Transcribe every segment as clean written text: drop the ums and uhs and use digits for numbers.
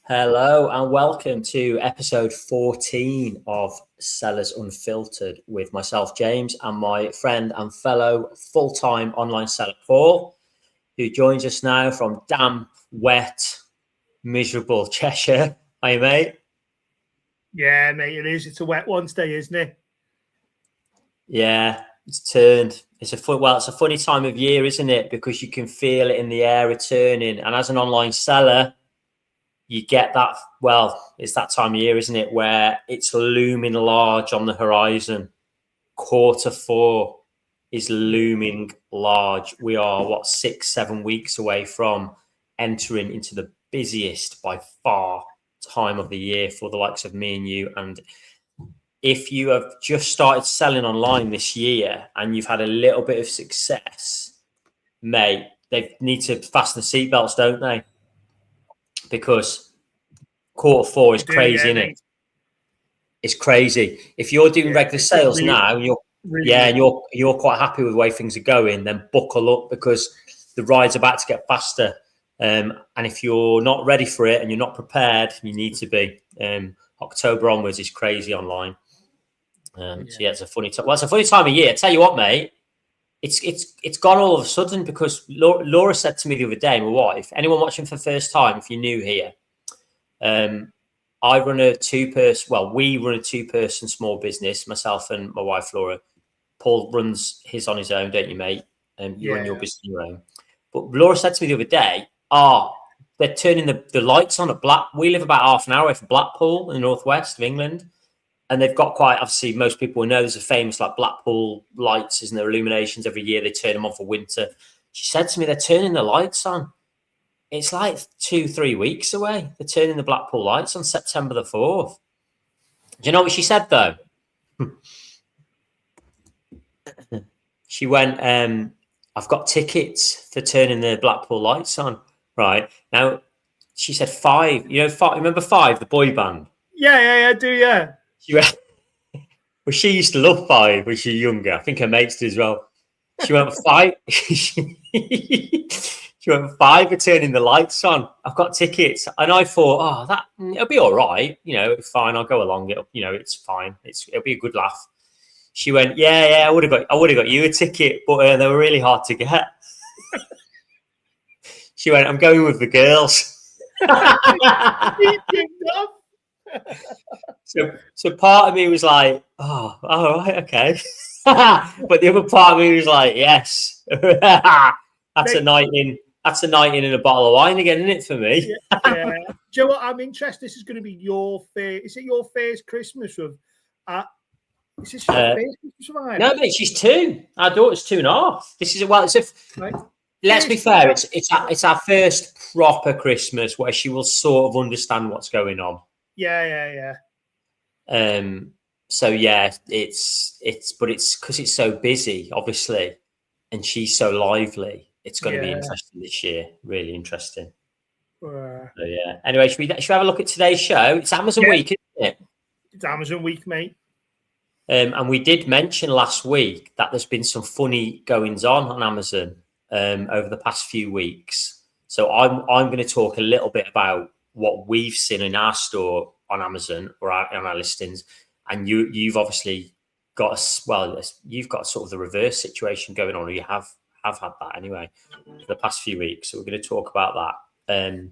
Hello and welcome to episode 14 of Sellers Unfiltered with myself, James, and my friend and fellow full-time online seller, Paul, who joins us now from damp, wet, miserable Cheshire. Hi, mate. Yeah, mate, it is. It's a wet one today, isn't it? Yeah, it's turned. It's a funny time of year, isn't it? Because you can feel it in the air returning. And as an online seller, you get that, it's that time of year, isn't it, where it's looming large on the horizon. Quarter 4 is looming large. We are, 6-7 weeks away from entering into the busiest by far time of the year for the likes of me and you. And if you have just started selling online this year and you've had a little bit of success, mate, they need to fasten the seatbelts, don't they? Because Q4 is crazy, isn't it? It's crazy. If you're doing regular sales now, and you're quite happy with the way things are going, then buckle up because the ride's about to get faster. And if you're not ready for it and you're not prepared, you need to be. October onwards is crazy online. So yeah, it's a funny time. Well, it's a funny time of year. I tell you what, mate, it's gone all of a sudden because Laura said to me the other day, my wife, anyone watching for the first time, if you're new here, I run a we run a two-person small business, myself and my wife, Laura. Paul runs his on his own, don't you, mate? You run your business on your own. But Laura said to me the other day, they're turning the lights on at we live about half an hour away from Blackpool in the northwest of England. And they've got quite, obviously, most people will know there's a famous like Blackpool lights, isn't there? Illuminations every year. They turn them on for winter. She said to me, they're turning the lights on. It's like 2-3 weeks away. They're turning the Blackpool lights on September the 4th. Do you know what she said, though? She went, I've got tickets for turning the Blackpool lights on. Right. Now, she said 5. You know, 5, remember 5, the boy band? Yeah, I do, yeah. She went, well, she used to love 5 when she was younger. I think her mates did as well. She went 5. She went 5 for turning the lights on. I've got tickets. And I thought, it'll be all right. You know, it's fine. I'll go along. It's fine. It'll be a good laugh. She went, yeah, I would have got you a ticket, but they were really hard to get. She went, I'm going with the girls. So part of me was like, oh, all right, okay. But the other part of me was like, yes. That's a night in a bottle of wine again, isn't it, for me? Yeah. Do you know what? I'm interested. This is going to be your first. Is it your first Christmas with? Is this your first Christmas with Iris? No, mate, she's 2. Our daughter's 2.5. This is right. Let's be fair. It's our first proper Christmas where she will sort of understand what's going on. Yeah. So yeah, it's because it's so busy, obviously, and she's so lively. It's going to be interesting this year. Really interesting. So yeah. Anyway, should we have a look at today's show? It's Amazon week, isn't it? It's Amazon week, mate. And we did mention last week that there's been some funny goings on Amazon over the past few weeks. So I'm going to talk a little bit about what we've seen in our store on Amazon or on our listings, and you've obviously got you've got sort of the reverse situation going on, or you have had that anyway for the past few weeks. So we're going to talk about that.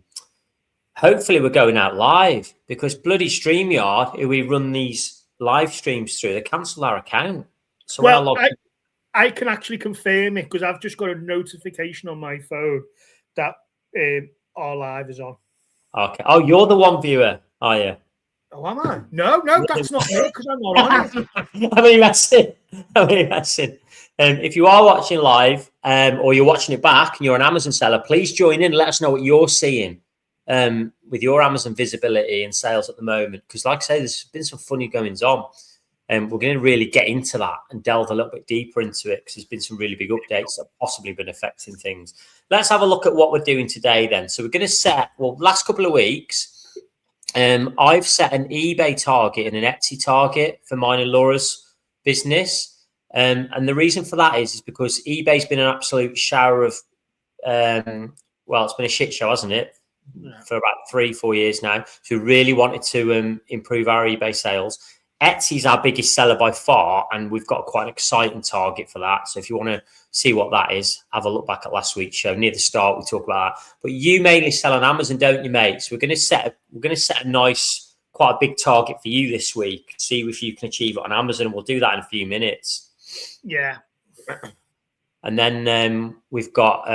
Hopefully we're going out live because bloody StreamYard, who we run these live streams through, they cancelled our account. So I can actually confirm it because I've just got a notification on my phone that our live is on. Okay. Oh, you're the one viewer, are you? Oh, am I? No, that's not me because I'm not on it. I'm only messing. If you are watching live or you're watching it back and you're an Amazon seller, please join in and let us know what you're seeing with your Amazon visibility and sales at the moment. Because like I say, there's been some funny goings on. And we're going to really get into that and delve a little bit deeper into it because there's been some really big updates that have possibly been affecting things. Let's have a look at what we're doing today then. So we're going to last couple of weeks, I've set an eBay target and an Etsy target for mine and Laura's business. And the reason for that is because eBay's been an absolute shower of, it's been a shit show, hasn't it? for about 3-4 years now. So we really wanted to improve our eBay sales. Etsy's our biggest seller by far, and we've got quite an exciting target for that. So if you want to see what that is, have a look back at last week's show. Near the start, we talk about that. But you mainly sell on Amazon, don't you, mate? So we're going to set a nice, quite a big target for you this week. See if you can achieve it on Amazon. We'll do that in a few minutes. Yeah. And then we've got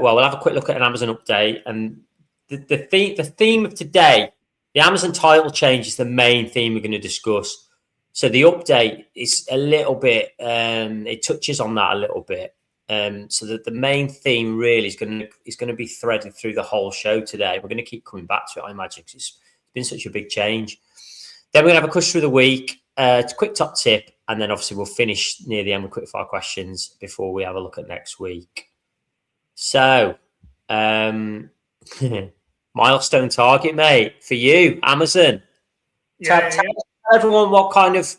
we'll have a quick look at an Amazon update. And the theme of today, the Amazon title change, is the main theme we're going to discuss. So the update is a little bit, it touches on that a little bit. So that the main theme really is going to be threaded through the whole show today. We're going to keep coming back to it, I imagine, because it's been such a big change. Then we're going to have a push through the week, it's a quick top tip, and then obviously we'll finish near the end with quick fire questions before we have a look at next week. So, milestone target, mate, for you, Amazon. Tell everyone what kind of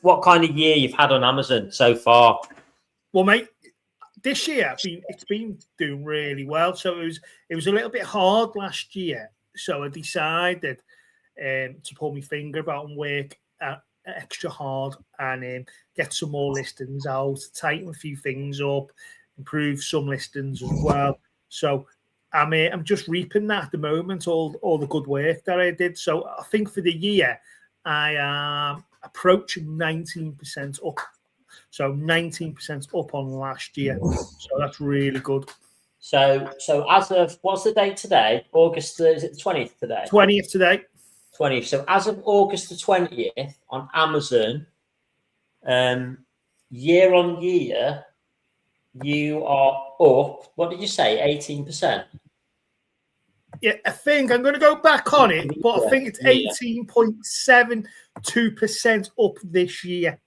year you've had on Amazon so far. Well, mate, this year it's been doing really well. So it was a little bit hard last year. So I decided to pull my finger out and work extra hard and get some more listings out, tighten a few things up, improve some listings as well. So I'm just reaping that at the moment, all the good work that I did. So I think for the year, I am approaching 19% up. So 19% up on last year. So that's really good. So as of, what's the date today? August, is it the 20th today? 20th today. 20th. So as of August the 20th on Amazon, year on year, you are up, what did you say, 18%? Yeah, I think I'm going to go back on it, but I think it's 18.72% up this year.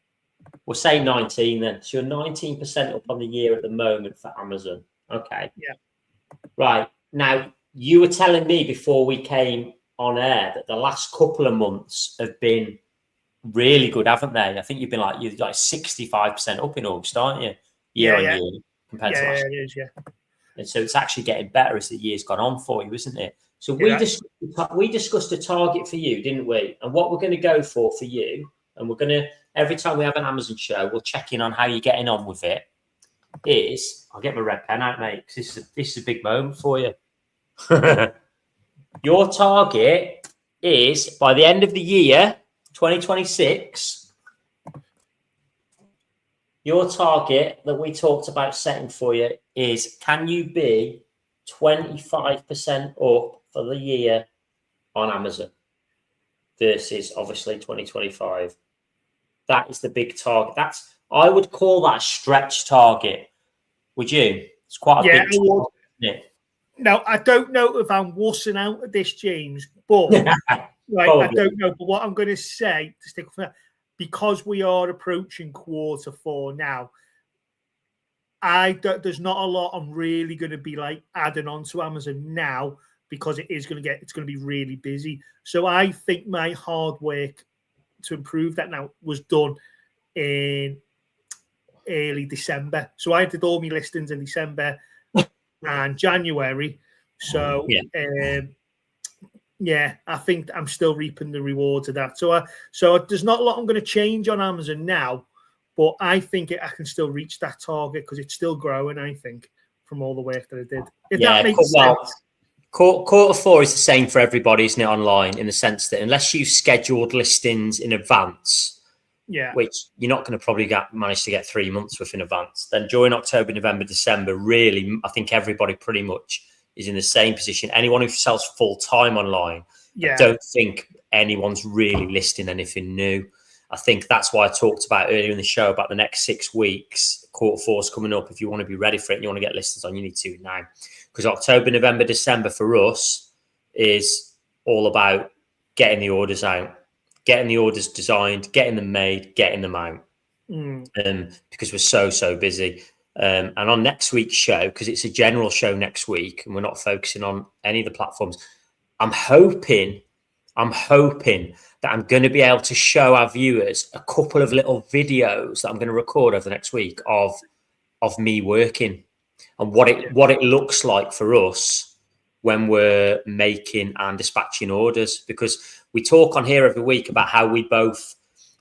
We'll say 19 then. So you're 19% up on the year at the moment for Amazon. Okay. Yeah. Right. Now, you were telling me before we came on air that the last couple of months have been really good, haven't they? I think you're like 65% up in August, aren't you? Year on year compared to last year. It is, yeah. And so it's actually getting better as the year's gone on for you, isn't it? So we discussed a target for you, didn't we? And what we're going to go for you, and we're going to, every time we have an Amazon show, we'll check in on how you're getting on with it, is, I'll get my red pen out, mate, because this is a big moment for you. Your target is, by the end of the year, 2026, your target that we talked about setting for you is, can you be 25% up for the year on Amazon versus obviously 2025? That is the big target. I would call that a stretch target. Would you? It's quite a big target, isn't it? Now, I don't know if I'm wussing out at this, James, but I don't know. But what I'm going to say, to stick with that, because we are approaching Q4 now, there's not a lot I'm really going to be like adding on to Amazon now, because it's going to be really busy. So I think my hard work to improve that now was done in early December. So I did all my listings in December and January. So I think I'm still reaping the rewards of that. So there's not a lot I'm going to change on Amazon now, but I think I can still reach that target because it's still growing, I think, from all the work that I did. If that makes sense. Q4 is the same for everybody, isn't it, online, in the sense that unless you scheduled listings in advance, which you're not going to probably manage to get 3 months worth in advance, then during October, November, December, really, I think everybody pretty much is in the same position. Anyone who sells full-time online, I don't think anyone's really listing anything new. I think that's why I talked about earlier in the show about the next 6 weeks. Q4 is coming up. If you want to be ready for it and you want to get listings on, you need to now. Because October, November, December for us is all about getting the orders out, getting the orders designed, getting them made, getting them out. Because we're so busy. And on next week's show, because it's a general show next week and we're not focusing on any of the platforms, I'm hoping that I'm going to be able to show our viewers a couple of little videos that I'm going to record over the next week of me working and what it looks like for us when we're making and dispatching orders, because we talk on here every week about how we both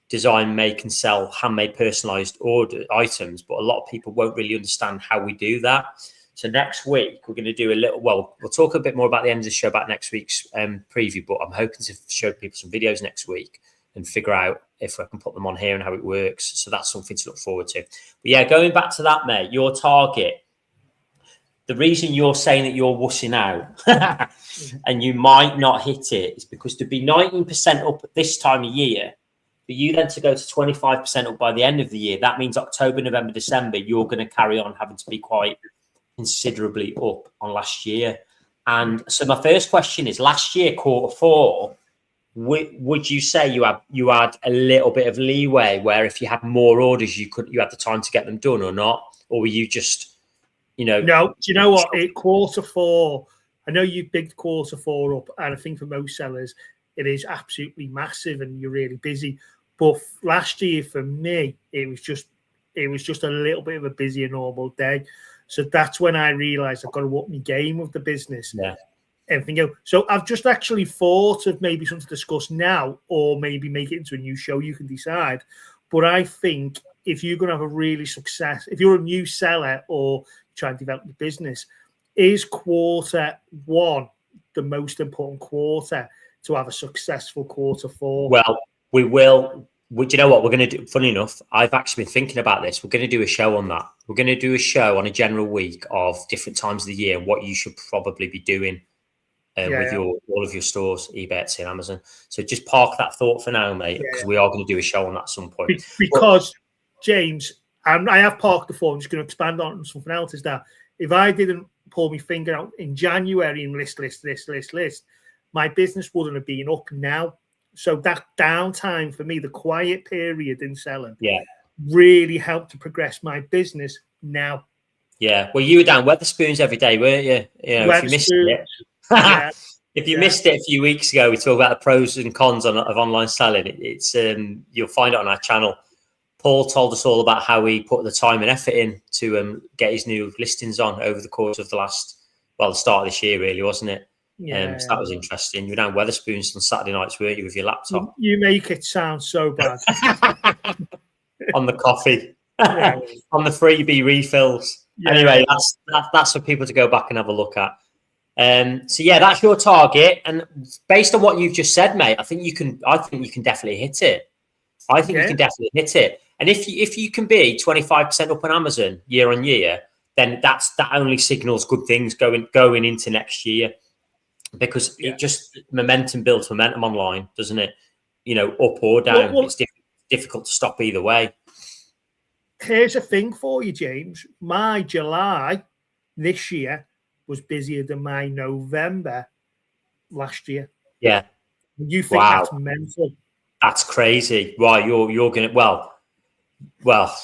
design, make and sell handmade personalized order items, but a lot of people won't really understand how we do that. So next week we're going to do we'll talk a bit more about the end of the show about next week's preview, but I'm hoping to show people some videos next week and figure out if I can put them on here and how it works. So that's something to look forward to. But yeah, going back to that, mate, your target, the reason you're saying that you're wussing out and you might not hit it is because to be 19% up at this time of year, for you then to go to 25% up by the end of the year, that means October, November, December, you're going to carry on having to be quite considerably up on last year. And so my first question is, last year, Q4, would you say you had a little bit of leeway where if you had more orders, you had the time to get them done or not? Or were you just, No, do you know what? Q4, I know you bigged Q4 up, and I think for most sellers, it is absolutely massive and you're really busy. But last year for me, it was just a little bit of a busier normal day. So that's when I realized I've got to up my game of the business. Yeah. Everything else. So I've just actually thought of maybe something to discuss now, or maybe make it into a new show. You can decide. But I think if you're going to have a really success, if you're a new seller or trying to develop your business, is Q1 the most important quarter to have a successful Q4? Well, we will. Do you know what we're going to do? Funny enough, I've actually been thinking about this. We're going to do a show on that. We're going to do a show on a general week of different times of the year, what you should probably be doing with all of your stores, eBay, Etsy, and Amazon. So just park that thought for now, mate, because we are going to do a show on that at some point. Because, James, I have parked the thought. I'm just going to expand on something else. Is that if I didn't pull my finger out in January and list, my business wouldn't have been up now. So that downtime for me, the quiet period in selling, really helped to progress my business now. Yeah, well, you were down Wetherspoons every day, weren't you? If you missed it, if you missed it a few weeks ago, we talked about the pros and cons of online selling. It's you'll find it on our channel. Paul told us all about how he put the time and effort in to get his new listings on over the course of the start of this year, really, wasn't it? So that was interesting. You were down Wetherspoons on Saturday nights, weren't you, with your laptop? You make it sound so bad. On the coffee, on the freebie refills. Yeah. Anyway, that's for people to go back and have a look at. So yeah, that's your target, and based on what you've just said, mate, I think you can definitely hit it. I think you can definitely hit it. And if you can be 25% up on Amazon year on year, then that only signals good things going into next year, because it just builds momentum online, doesn't it? Up or down, it's difficult to stop either way. Here's a thing for you, James. My July this year was busier than my November last year. Yeah. You think that's mental? That's crazy. Right, you're gonna well,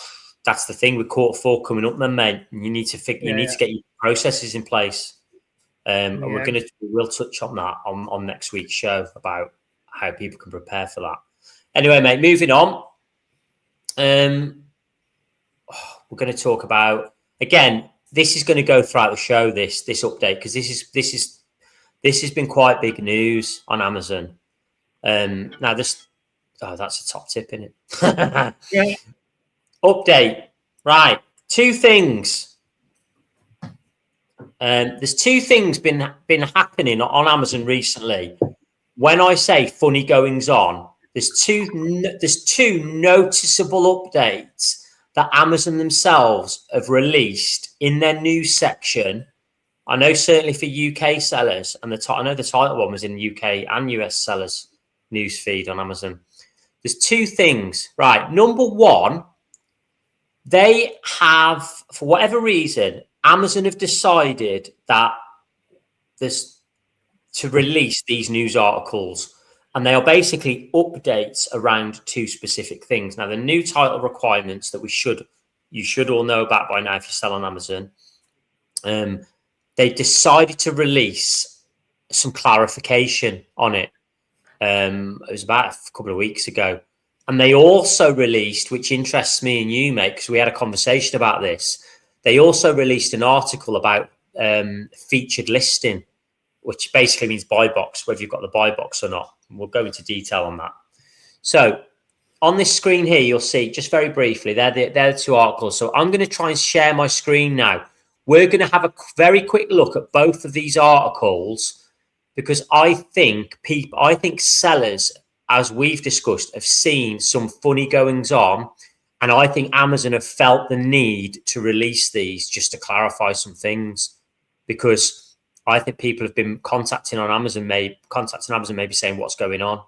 that's the thing with Q4 coming up, then, mate. You need to to get your processes in place. We'll touch on that on next week's show about how people can prepare for that. Anyway, mate, moving on. We're going to talk about, again, this is going to go throughout the show, this update, because this has been quite big news on Amazon. Now that's a top tip, isn't it? Update. Right. Two things. There's two things been happening on Amazon recently. When I say funny goings on, there's two noticeable updates that Amazon themselves have released in their news section. I know certainly for UK sellers, and I know the title one was in UK and US sellers news feed on Amazon. There's two things, right? Number one, they have, for whatever reason, Amazon have decided that there's to release these news articles, and they are basically updates around two specific things. Now, the new title requirements that you should all know about by now if you sell on Amazon, they decided to release some clarification on it. It was about a couple of weeks ago. And they also released, which interests me and you, mate, because we had a conversation about this. They also released an article about featured listing which basically means buy box, whether you've got the buy box or not. And we'll go into detail on that. So on this screen here, you'll see just very briefly, they're the two articles. So I'm going to try and share my screen now. We're going to have a very quick look at both of these articles because I think sellers, as we've discussed, have seen some funny goings on. And I think Amazon have felt the need to release these just to clarify some things, because I think people have been contacting Amazon, maybe saying what's going on,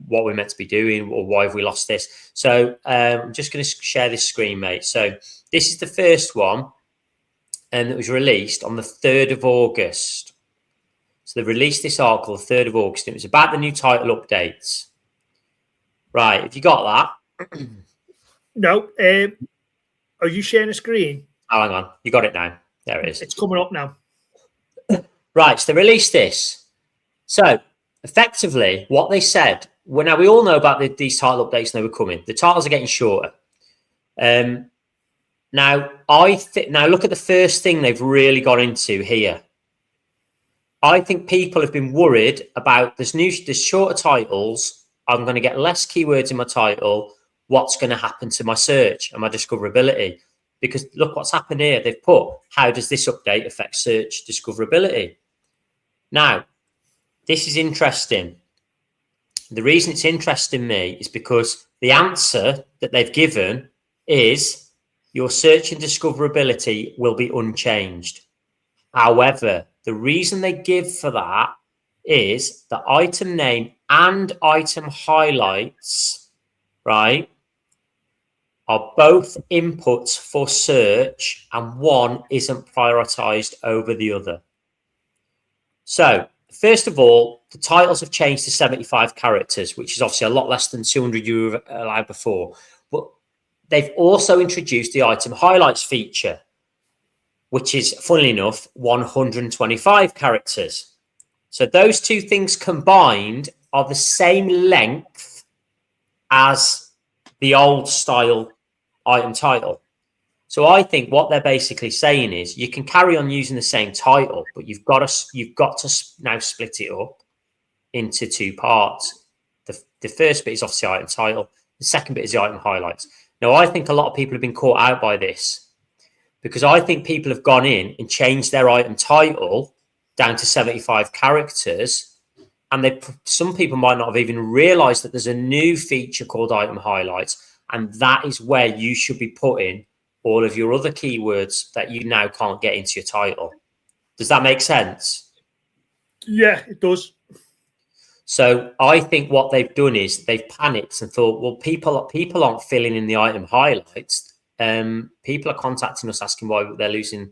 what we're meant to be doing, or why have we lost this. So I'm just going to share this screen, mate. So this is the first one, and it was released on the 3rd of August. So they released this article the 3rd of August. It was about the new title updates. Right, have you got that? No. Are you sharing a screen? Oh, hang on. You got it now. There it is. It's coming up now. Right, so they released this. So effectively, what they said, well, now we all know about these title updates and they were coming. The titles are getting shorter. Now look at the first thing they've really got into here. I think people have been worried about there's shorter titles. I'm going to get less keywords in my title. What's going to happen to my search and my discoverability? Because look what's happened here. They've put, how does this update affect search discoverability? Now, this is interesting. The reason it's interesting me is because the answer that they've given is your search and discoverability will be unchanged. However, the reason they give for that is the item name and item highlights, right, are both inputs for search, and one isn't prioritized over the other. So first of all, the titles have changed to 75 characters, which is obviously a lot less than 200 you were allowed before. But they've also introduced the item highlights feature, which is, funnily enough, 125 characters. So those two things combined are the same length as the old style item title. So I think what they're basically saying is you can carry on using the same title, but you've got to now split it up into two parts. The first bit is obviously item title. The second bit is the item highlights. Now, I think a lot of people have been caught out by this, because I think people have gone in and changed their item title down to 75 characters. And some people might not have even realized that there's a new feature called item highlights. And that is where you should be putting all of your other keywords that you now can't get into your title. Does that make sense? Yeah, it does. So I think what they've done is they've panicked and thought, well, people aren't filling in the item highlights. People are contacting us asking why they're losing,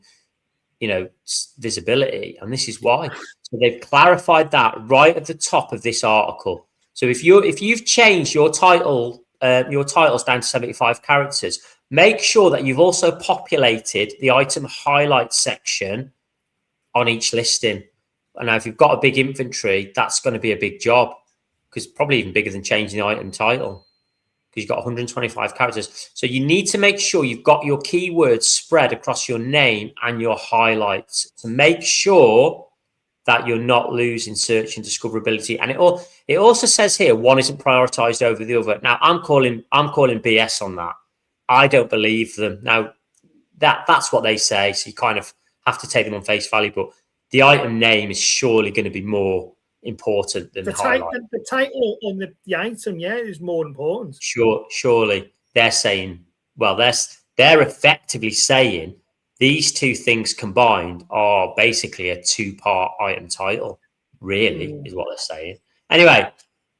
visibility, and this is why. So they've clarified that right at the top of this article. So if you've changed your titles down to 75 characters, make sure that you've also populated the item highlights section on each listing. And now if you've got a big inventory, that's going to be a big job, because probably even bigger than changing the item title, because you've got 125 characters. So you need to make sure you've got your keywords spread across your name and your highlights to make sure that you're not losing search and discoverability. And it also says here one isn't prioritized over the other. Now I'm calling BS on that. I don't believe them. Now that's what they say, so you kind of have to take them on face value. But the item name is surely going to be more important than the highlight. The title on the item, is more important. Surely they're saying, well, they're effectively saying these two things combined are basically a two-part item title, really, is what they're saying. Anyway,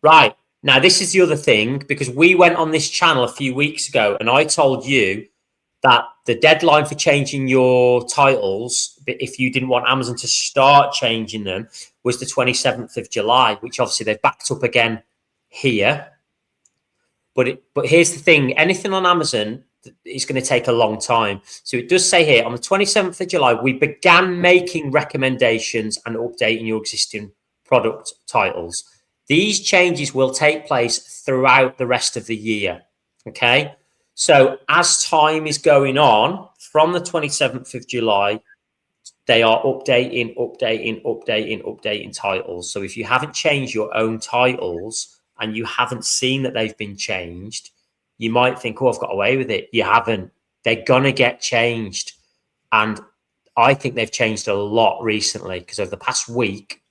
right. Now, this is the other thing, because we went on this channel a few weeks ago and I told you that the deadline for changing your titles, if you didn't want Amazon to start changing them, was the 27th of July, which obviously they've backed up again here. But here's the thing, anything on Amazon is going to take a long time. So it does say here, on the 27th of July, we began making recommendations and updating your existing product titles. These changes will take place throughout the rest of the year, okay? So as time is going on, from the 27th of July they are updating titles. So if you haven't changed your own titles and you haven't seen that they've been changed, you might think, oh, I've got away with it. You haven't. They're going to get changed. And I think they've changed a lot recently, because over the past week,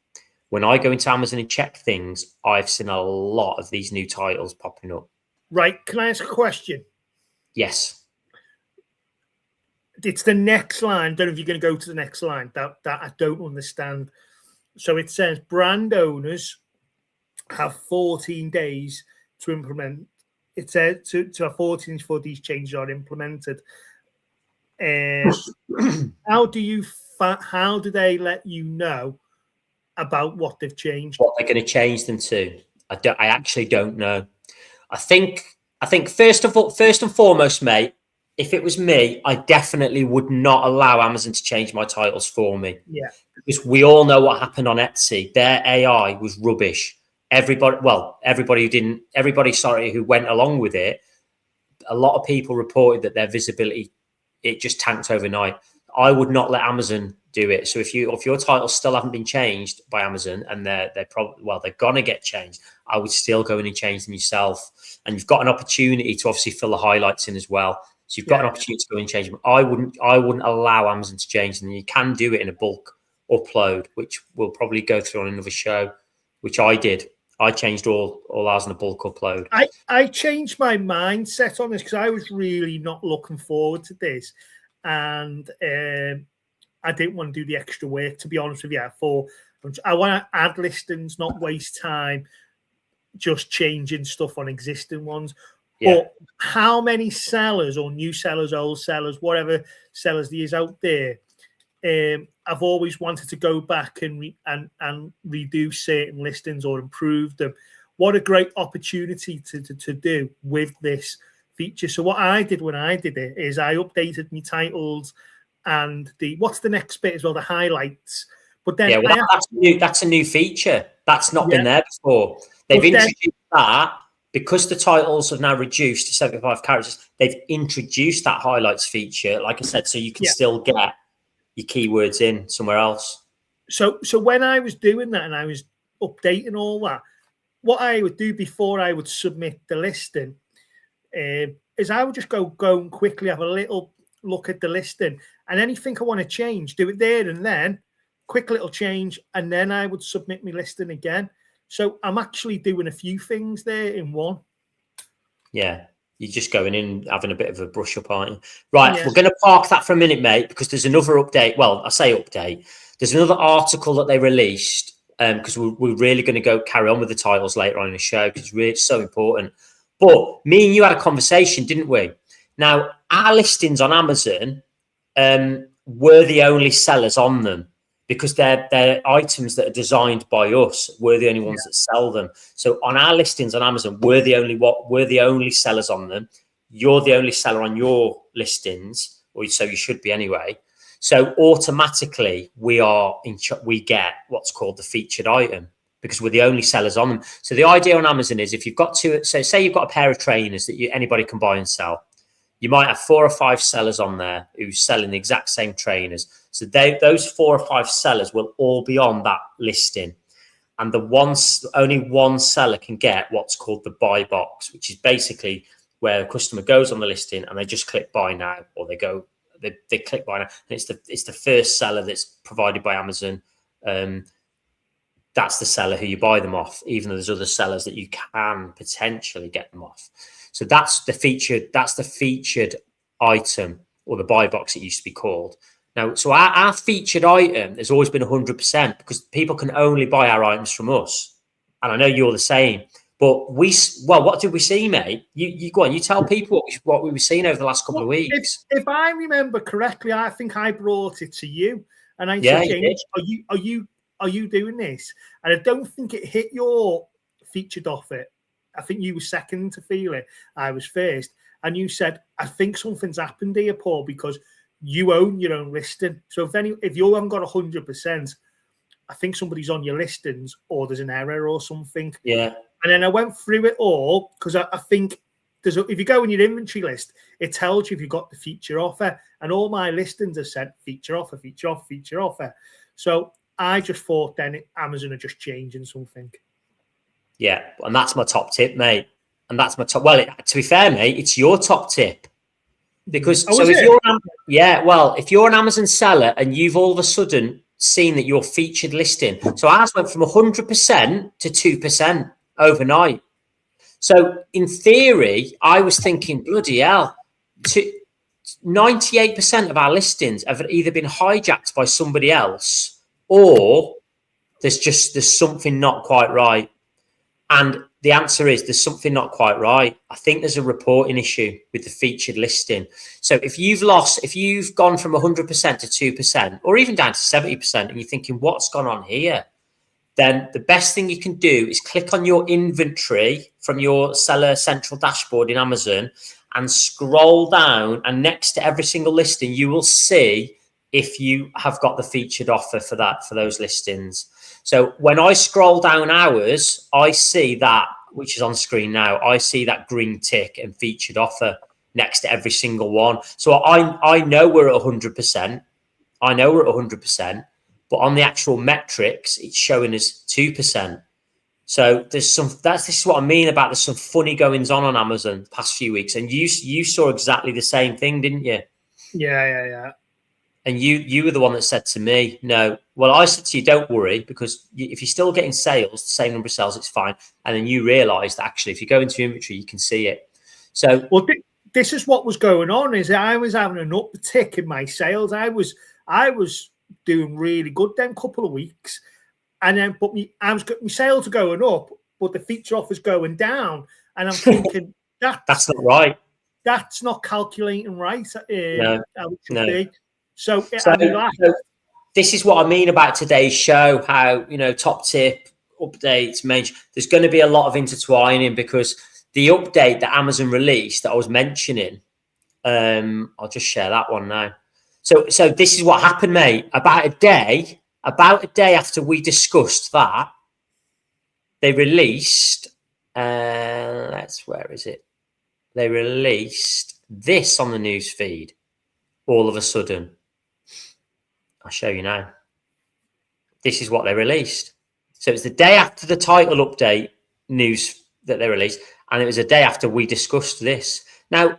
when I go into Amazon and check things, I've seen a lot of these new titles popping up. Right. Can I ask a question? Yes. It's the next line. Don't know if you're going to go to the next line. That I don't understand. So it says brand owners have 14 days to implement. It says to have 14 before these changes are implemented. How do they let you know about what they've changed? What they're going to change them to? I actually don't know. I think first and foremost, mate, if it was me, I definitely would not allow Amazon to change my titles for me. Yeah. Because we all know what happened on Etsy. Their AI was rubbish. Everybody who went along with it, a lot of people reported that their visibility, it just tanked overnight. I would not let Amazon do it. So if your titles still haven't been changed by Amazon, and they're gonna get changed, I would still go in and change them yourself. And you've got an opportunity to obviously fill the highlights in as well. So you've got an opportunity to go and change them. I wouldn't allow Amazon to change them. You can do it in a bulk upload, which we'll probably go through on another show, which I did. I changed all ours in a bulk upload. I changed my mindset on this because I was really not looking forward to this, and I didn't want to do the extra work, to be honest with you. I want to add listings, not waste time just changing stuff on existing ones. Yeah. But how many sellers, or new sellers, old sellers, whatever sellers there is out there, I've always wanted to go back and redo certain listings or improve them. What a great opportunity to do with this feature. So what I did when I did it is I updated my titles and what's the next bit as well, the highlights. But then that's a new feature. That's not been there before. They've introduced that because the titles have now reduced to 75 characters. They've introduced that highlights feature, like I said, so you can still get your keywords in somewhere else. So when I was doing that and I was updating all that, what I would do before I would submit the listing is I would just go and quickly have a little look at the listing, and anything I want to change, do it there and then, quick little change, and then I would submit my listing again. So I'm actually doing a few things there in one. Yeah. You're just going in, having a bit of a brush up, aren't you? Right, we're going to park that for a minute, mate, because there's another update. Well, I say update. There's another article that they released, because we're really going to carry on with the titles later on in the show, because it's really so important. But me and you had a conversation, didn't we? Now, our listings on Amazon were the only sellers on them, because they're items that are designed by us. We're the only ones that sell them. So on our listings on Amazon, we're the only sellers on them. You're the only seller on your listings, or so you should be anyway. So automatically we get what's called the featured item, because we're the only sellers on them. So the idea on Amazon is, if you've got say you've got a pair of trainers that anybody can buy and sell, you might have 4 or 5 sellers on there who's selling the exact same trainers. So those 4 or 5 sellers will all be on that listing. And only one seller can get what's called the buy box, which is basically where a customer goes on the listing and they just click buy now, or they click buy now. And it's the first seller that's provided by Amazon. That's the seller who you buy them off, even though there's other sellers that you can potentially get them off. So that's the featured item, or the buy box it used to be called. Now, so our featured item has always been 100%, because people can only buy our items from us. And I know you're the same. But what did we see, mate? You go on, you tell people what we were seeing over the last couple of weeks. If I remember correctly, I think I brought it to you, and I said, James, are you doing this? And I don't think it hit your featured off it. I think you were second to feel it. I was first. And you said, I think something's happened here, Paul, because you own your own listing. So if you haven't got 100%, I think somebody's on your listings, or there's an error or something. Yeah. And then I went through it all, because I think if you go in your inventory list, it tells you if you've got the feature offer, and all my listings are sent feature offer, feature offer, feature offer. So I just thought then Amazon are just changing something. Yeah, and that's my top tip, mate. And that's my top. Well, to be fair, mate, it's your top tip because if you're an Amazon seller and you've all of a sudden seen that you're featured listing, so ours went from 100% to 2% overnight. So in theory, I was thinking, bloody hell, 98% of our listings have either been hijacked by somebody else or there's something not quite right. And the answer is there's something not quite right. I think there's a reporting issue with the featured listing. So if you've gone from 100% to 2% or even down to 70% and you're thinking, what's gone on here? Then the best thing you can do is click on your inventory from your seller central dashboard in Amazon and scroll down, and next to every single listing, you will see if you have got the featured offer for those listings. So when I scroll down ours, I see that, which is on screen now, I see that green tick and featured offer next to every single one. So I know we're at 100%. I know we're at 100%. But on the actual metrics, it's showing us 2%. So this is what I mean about there's some funny goings on Amazon the past few weeks. And you saw exactly the same thing, didn't you? Yeah. And you were the one that said to me, no. Well, I said to you, don't worry, because if you're still getting sales, the same number of sales, it's fine. And then you realised that actually, if you go into inventory, you can see it. So, well, this is what was going on. Is I was having an uptick in my sales. I was doing really good then couple of weeks, and then my sales are going up, but the feature offer's going down, and I'm thinking that's not right. That's not calculating right. No. How it should be. So this is what I mean about today's show. How top tip updates, there's going to be a lot of intertwining because the update that Amazon released that I was mentioning, I'll just share that one now. So this is what happened, mate. About a day after we discussed that, they released. Where is it? They released this on the news feed. All of a sudden, I'll show you now. This is what they released. So it's the day after the title update news that they released, and it was a day after we discussed this. Now,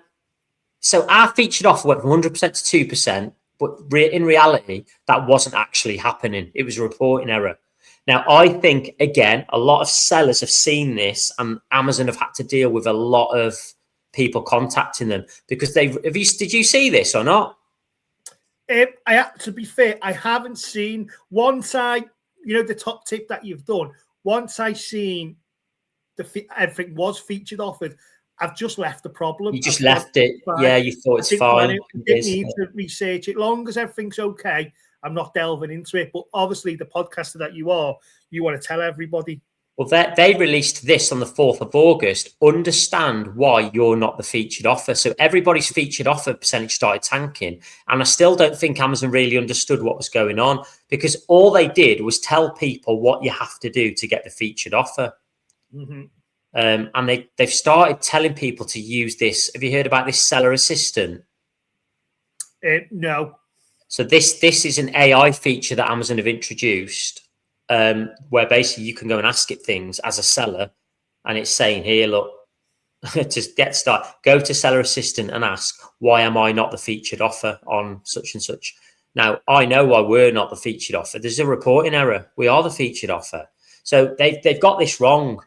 so our featured offer went from 100% to 2%, but in reality, that wasn't actually happening. It was a reporting error. Now, I think, again, a lot of sellers have seen this, and Amazon have had to deal with a lot of people contacting them because did you see this or not? To be fair, I haven't seen. Once the top tip that you've done, once I seen everything was featured offered, I've just left the problem. You just left it. Yeah, you thought it's fine. I didn't need to research it. Long as everything's okay, I'm not delving into it. But obviously, the podcaster that you want to tell everybody. Well, they released this on the 4th of August. Understand why you're not the featured offer. So everybody's featured offer percentage started tanking. And I still don't think Amazon really understood what was going on because all they did was tell people what you have to do to get the featured offer. Mm-hmm. And they've started telling people to use this. Have you heard about this seller assistant? No. So this is an AI feature that Amazon have introduced, where basically you can go and ask it things as a seller, and it's saying here, look, to get started, go to seller assistant and ask, why am I not the featured offer on such and such? Now, I know why we're not the featured offer. There's a reporting error. We are the featured offer. So they've got this wrong.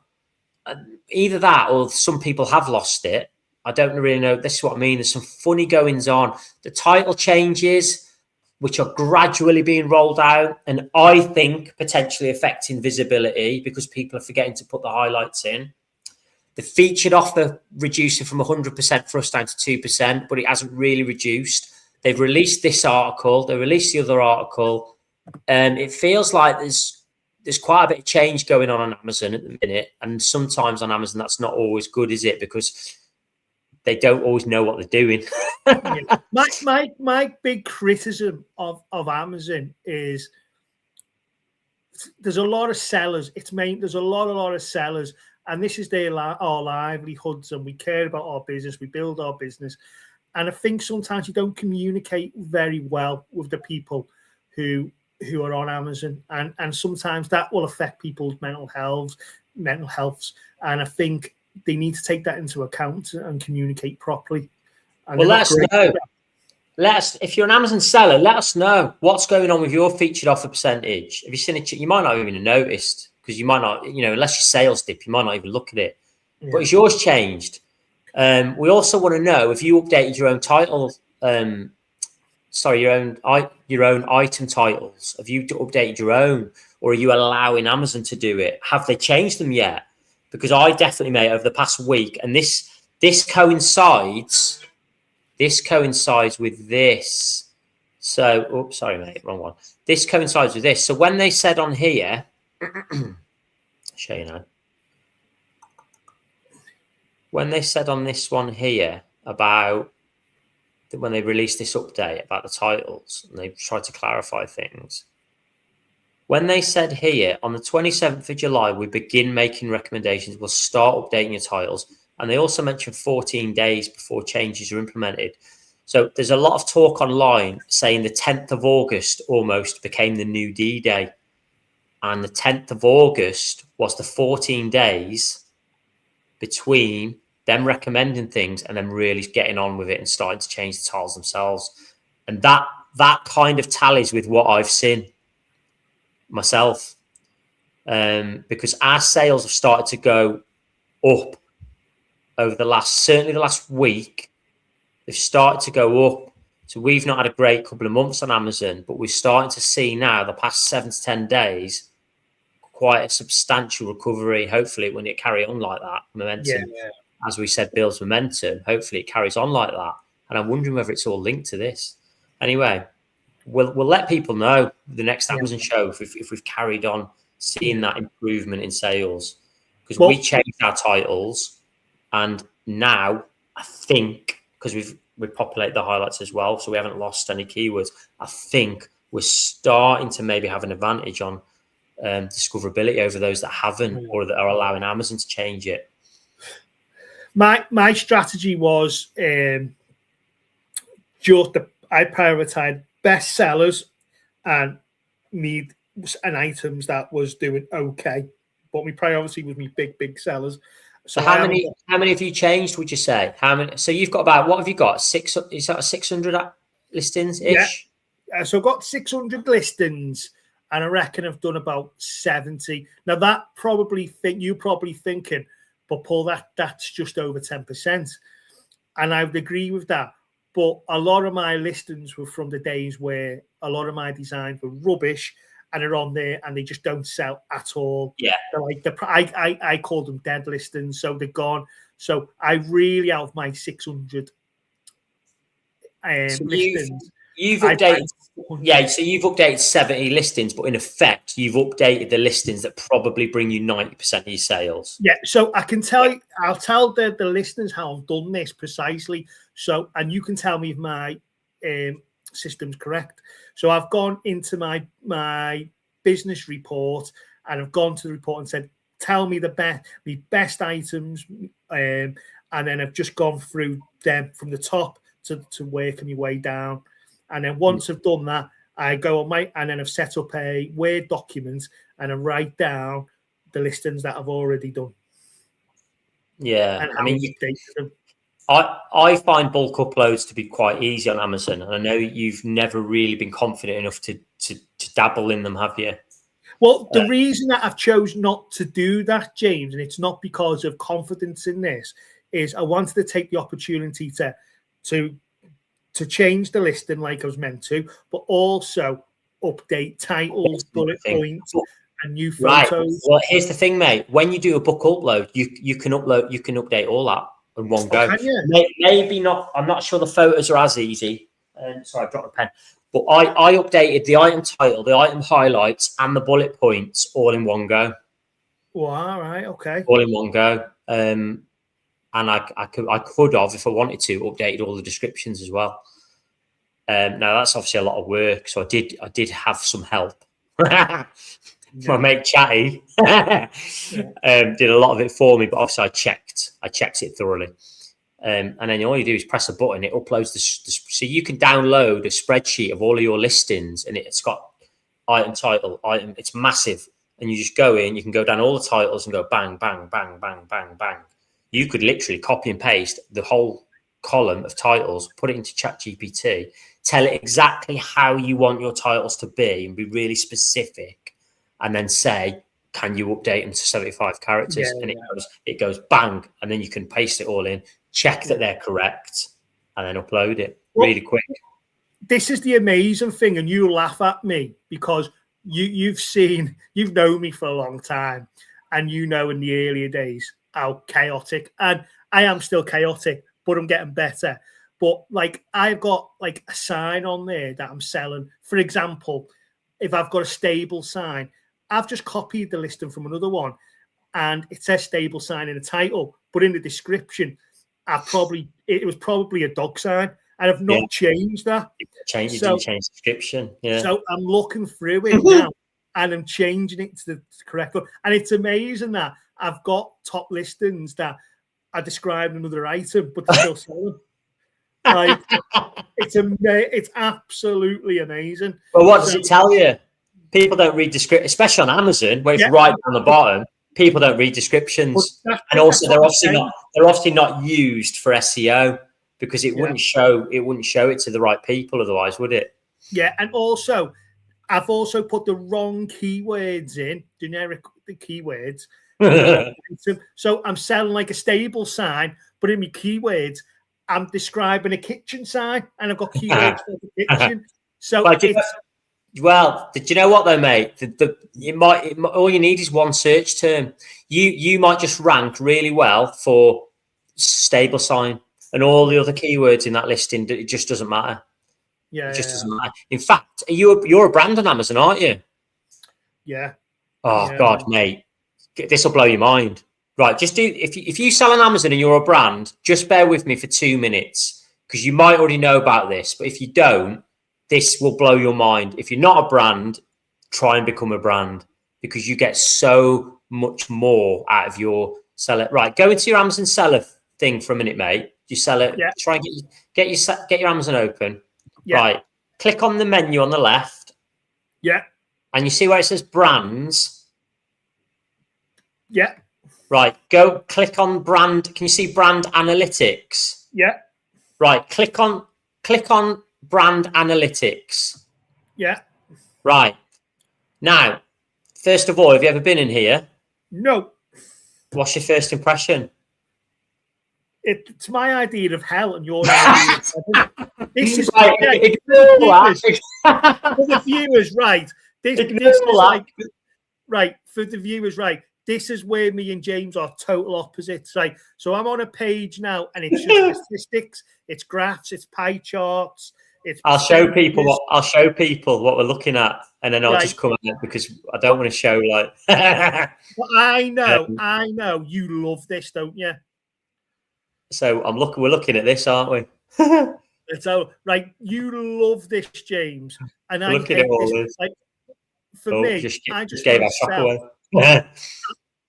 Either that or some people have lost it. I don't really know. This is what I mean. There's some funny goings on. The title changes, which are gradually being rolled out, and I think potentially affecting visibility because people are forgetting to put the highlights in. The featured offer reducing from 100% for us down to 2%, but it hasn't really reduced. They've released this article. They released the other article. It feels like there's quite a bit of change going on Amazon at the minute. And sometimes on Amazon, that's not always good, is it? Because they don't always know what they're doing. Yeah. My big criticism of Amazon is there's a lot of sellers. There's a lot of sellers, and this is our livelihoods, and we care about our business, we build our business. And I think sometimes you don't communicate very well with the people who are on Amazon, and sometimes that will affect people's mental healths. And I think they need to take that into account and communicate properly. And well, let us know. If you're an Amazon seller, let us know what's going on with your featured offer percentage. Have you seen it? You might not even have noticed, because you might not, unless your sales dip, you might not even look at it. Yeah. But has yours changed? We also want to know if you updated your own title, your own item titles. Have you updated your own, or are you allowing Amazon to do it? Have they changed them yet? Because I definitely, mate, over the past week, and this coincides with this. So, oops, sorry, mate, wrong one. This coincides with this. So when they said on here, I'll show you now. When they said on this one here about when they released this update about the titles, and they tried to clarify things. When they said here on the 27th of July, we begin making recommendations, we'll start updating your titles. And they also mentioned 14 days before changes are implemented. So there's a lot of talk online saying the 10th of August almost became the new D-Day. And the 10th of August was the 14 days between them recommending things and them really getting on with it and starting to change the titles themselves. And that kind of tallies with what I've seen myself. Because our sales have started to go up over certainly the last week. They've started to go up. So we've not had a great couple of months on Amazon, but we're starting to see now the past 7 to 10 days quite a substantial recovery. Hopefully when it carry on like that, momentum, as we said, builds momentum. Hopefully it carries on like that. And I'm wondering whether it's all linked to this. Anyway, we'll let people know the next Amazon show if we've carried on seeing that improvement in sales, because we changed our titles, and now I think because we've populated the highlights as well, so we haven't lost any keywords. I think we're starting to maybe have an advantage on discoverability over those that haven't, or that are allowing Amazon to change it. My strategy was I prioritized best sellers and items that was doing okay, but my priority was my big sellers. So how many have you changed, would you say? How many? So you've got about, what have you got? Is that 600 listings ish? Yeah. So I've got 600 listings, and I reckon I've done about 70. Now that you're probably thinking, but Paul, that's just over 10%. And I would agree with that. But a lot of my listings were from the days where a lot of my designs were rubbish and are on there and they just don't sell at all. Yeah. I call them dead listings, so they're gone. So I really, out of my 600 listings, you've updated. So you've updated 70 listings, but in effect, you've updated the listings that probably bring you 90% of your sales. Yeah. So I can tell you, I'll tell the listeners how I've done this precisely. So, and you can tell me if my system's correct. So I've gone into my business report, and I've gone to the report and said, tell me the best items, and then I've just gone through them from the top to working my way down. And then once I've done that, I go on and then I've set up a Word document and I write down the listings that I've already done. Yeah, I mean, I find bulk uploads to be quite easy on Amazon, and I know you've never really been confident enough to dabble in them, have you? Well, the reason that I've chosen not to do that, James, and it's not because of confidence in this, is I wanted to take the opportunity to change the listing like I was meant to, but also update titles, bullet points, and new photos. Right. Well, here's the thing, mate. When you do a book upload, you can update all that in one go. Maybe not. I'm not sure the photos are as easy. Sorry, I dropped the pen. But I updated the item title, the item highlights, and the bullet points all in one go. Well, all right, okay. All in one go. And I could have, if I wanted to, updated all the descriptions as well. Now that's obviously a lot of work, so I did have some help. my mate Chatty did a lot of it for me, but obviously I checked it thoroughly. And then all you do is press a button, it uploads so you can download a spreadsheet of all of your listings, and it's got item, title, item. It's massive, and you just go in. You can go down all the titles and go bang, bang, bang, bang, bang, bang. You could literally copy and paste the whole column of titles, put it into ChatGPT, tell it exactly how you want your titles to be, and be really specific, and then say, can you update them to 75 characters? And it goes bang, and then you can paste it all in, check that they're correct, and then upload it really quick. This is the amazing thing, and you laugh at me because you've known me for a long time, and you know in the earlier days how chaotic, and I am still chaotic, but I'm getting better. But like I've got like a sign on there that I'm selling. For example, if I've got a stable sign, I've just copied the listing from another one, and it says stable sign in the title, but in the description, it was probably a dog sign, and I've not changed that. You didn't change the description. Yeah. So I'm looking through it now, and I'm changing it to the correct one. And it's amazing that I've got top listings that I describe another item, but they're still selling. Like it's absolutely amazing. Well, what does it tell you? People don't read description, especially on Amazon, where it's right down the bottom. People don't read descriptions, and also they're obviously not used for SEO because it wouldn't show it to the right people otherwise, would it? Yeah, and also I've also put the wrong keywords in, generic keywords. So I'm selling like a stable sign, but in my keywords, I'm describing a kitchen sign, and I've got keywords for the kitchen. So well, did you know what though, mate? All you need is one search term. You might just rank really well for stable sign, and all the other keywords in that listing, it just doesn't matter. Yeah, it just doesn't matter. In fact, you're a brand on Amazon, aren't you? Yeah. Oh God, mate, this will blow your mind. Right, just do if you sell on Amazon and you're a brand, just bear with me for 2 minutes because you might already know about this, but if you don't, this will blow your mind. If you're not a brand, try and become a brand because you get so much more out of your seller. Right, go into your Amazon seller thing for a minute, mate. You sell it. Yeah. Try and get your Amazon open. Yeah. Right, click on the menu on the left. Yeah. And you see where it says brands. Yeah. Right, go click on brand. Can you see brand analytics? Yeah. Right, click on brand analytics. Yeah. Right. Now, first of all, have you ever been in here? No. What's your first impression? It's my idea of hell, and your idea of heaven. This is right. For the viewers, right? This is like right for the viewers, right? This is where me and James are total opposites. Like, so I'm on a page now, and it's just statistics, it's graphs, it's pie charts. I'll show people what we're looking at, and then I'll just come out because I don't want to show like. Well, I know you love this, don't you? So we're looking at this, aren't we? So right, you love this, James, and I looking at all this. Like, for me, I just gave our shop away.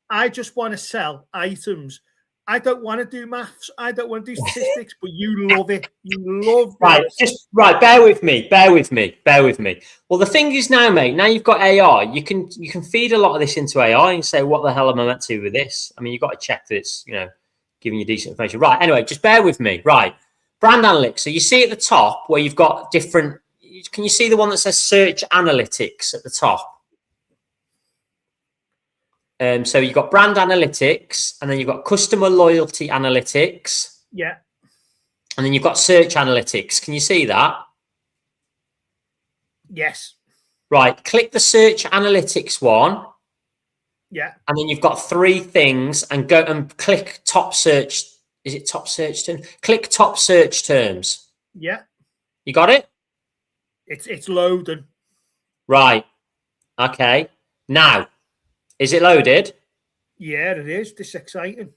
I just want to sell items. I don't want to do maths. I don't want to do statistics, but you love it. You love this. Bear with me. Well, the thing is now, mate, now you've got AI, you can feed a lot of this into AI and say, what the hell am I meant to do with this? I mean, you've got to check that it's, giving you decent information. Right. Anyway, just bear with me. Right. Brand analytics. So you see at the top where you've got different, can you see the one that says search analytics at the top? So you've got brand analytics, and then you've got customer loyalty analytics. Yeah. And then you've got search analytics. Can you see that? Yes. Right. Click the search analytics one. Yeah. And then you've got 3 things, and go and click top search. Is it top search term? Click top search terms. Yeah. You got it? It's loading. Right. Okay. Now, is it loaded? Yeah, it is. This is exciting.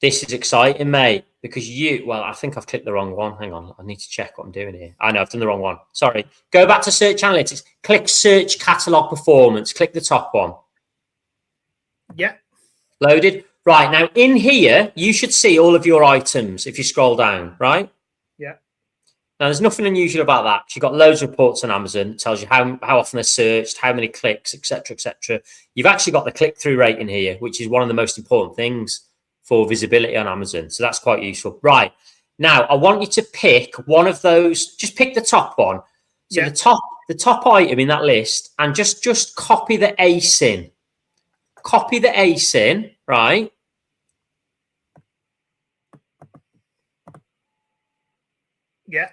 This is exciting, mate, because I think I've clicked the wrong one. Hang on. I need to check what I'm doing here. I know I've done the wrong one. Sorry. Go back to search analytics. Click search catalog performance. Click the top one. Yeah. Loaded. Right, now in here, you should see all of your items if you scroll down, right? Yeah. Now, there's nothing unusual about that. You've got loads of reports on Amazon. It tells you how often they're searched, how many clicks, etc., etc. You've actually got the click-through rate in here, which is one of the most important things for visibility on Amazon. So that's quite useful. Right. Now, I want you to pick one of those. Just pick the top one. So Yeah. the top item in that list, and just copy the ASIN. Copy the ASIN, right? Yeah.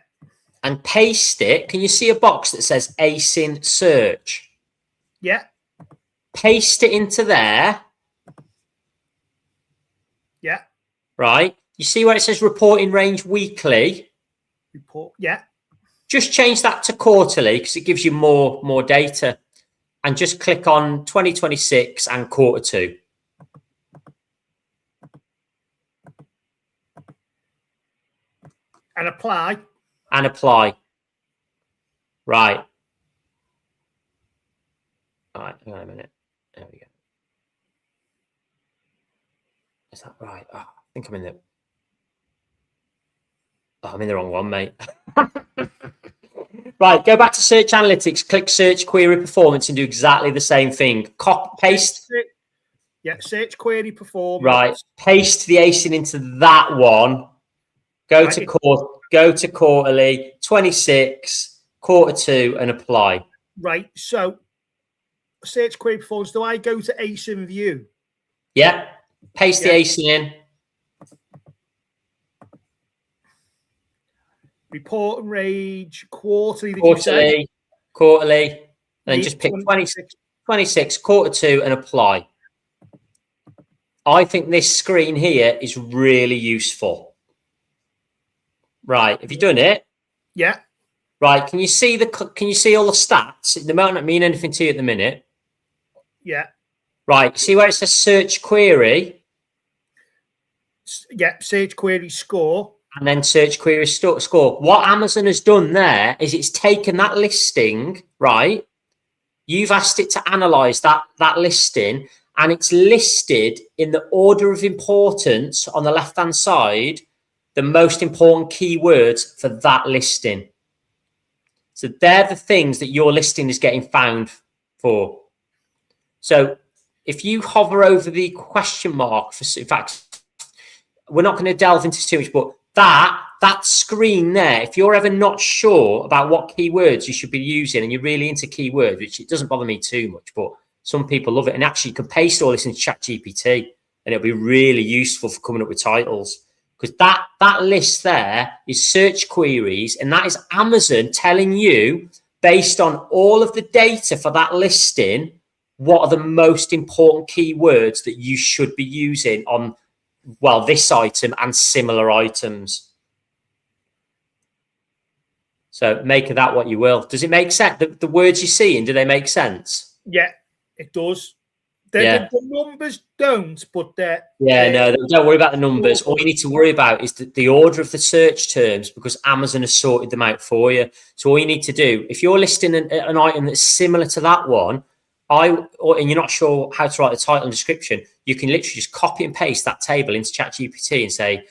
And paste it. Can you see a box that says ASIN search? Yeah. Paste it into there. Yeah. Right. You see where it says reporting range weekly? Report. Yeah. Just change that to quarterly because it gives you more data. And just click on 2026 and Q2. And apply. And apply. Right. All right, hang on a minute. There we go. Is that right? Oh, I think I'm in the... Oh, I'm in the wrong one, mate. Right, go back to search analytics, click search query performance and do exactly the same thing. Paste. Yeah, search query performance. Right, paste the ASIN into that one. Go to quarterly, 26, Q2 and apply. Right, so search query performance, do I go to ASIN view? Yeah, paste the ASIN in. Report and range, quarterly, quarterly, and then just pick 26, Q2 and apply. I think this screen here is really useful. Right, have you done it? Yeah. Right, can you see all the stats? They might not mean anything to you at the minute. Yeah. Right, see where it says search query? Yeah, search query score. And then search query score. What Amazon has done there is it's taken that listing, right? You've asked it to analyze that listing, and it's listed in the order of importance on the left-hand side, the most important keywords for that listing. So they're the things that your listing is getting found for. So if you hover over the question mark, in fact, we're not going to delve into too much, but that screen there, if you're ever not sure about what keywords you should be using and you're really into keywords, which it doesn't bother me too much, but some people love it. And actually you can paste all this into ChatGPT and it'll be really useful for coming up with titles. Because that list there is search queries, and that is Amazon telling you, based on all of the data for that listing, what are the most important keywords that you should be using on, well, this item and similar items. So make of that what you will. Does it make sense? The words you're seeing, do they make sense? Yeah, it does. Yeah. The numbers don't, but no, don't worry about the numbers. All you need to worry about is the order of the search terms, because Amazon has sorted them out for you. So all you need to do, if you're listing an item that's similar to that one, and you're not sure how to write the title and description, you can literally just copy and paste that table into ChatGPT and say,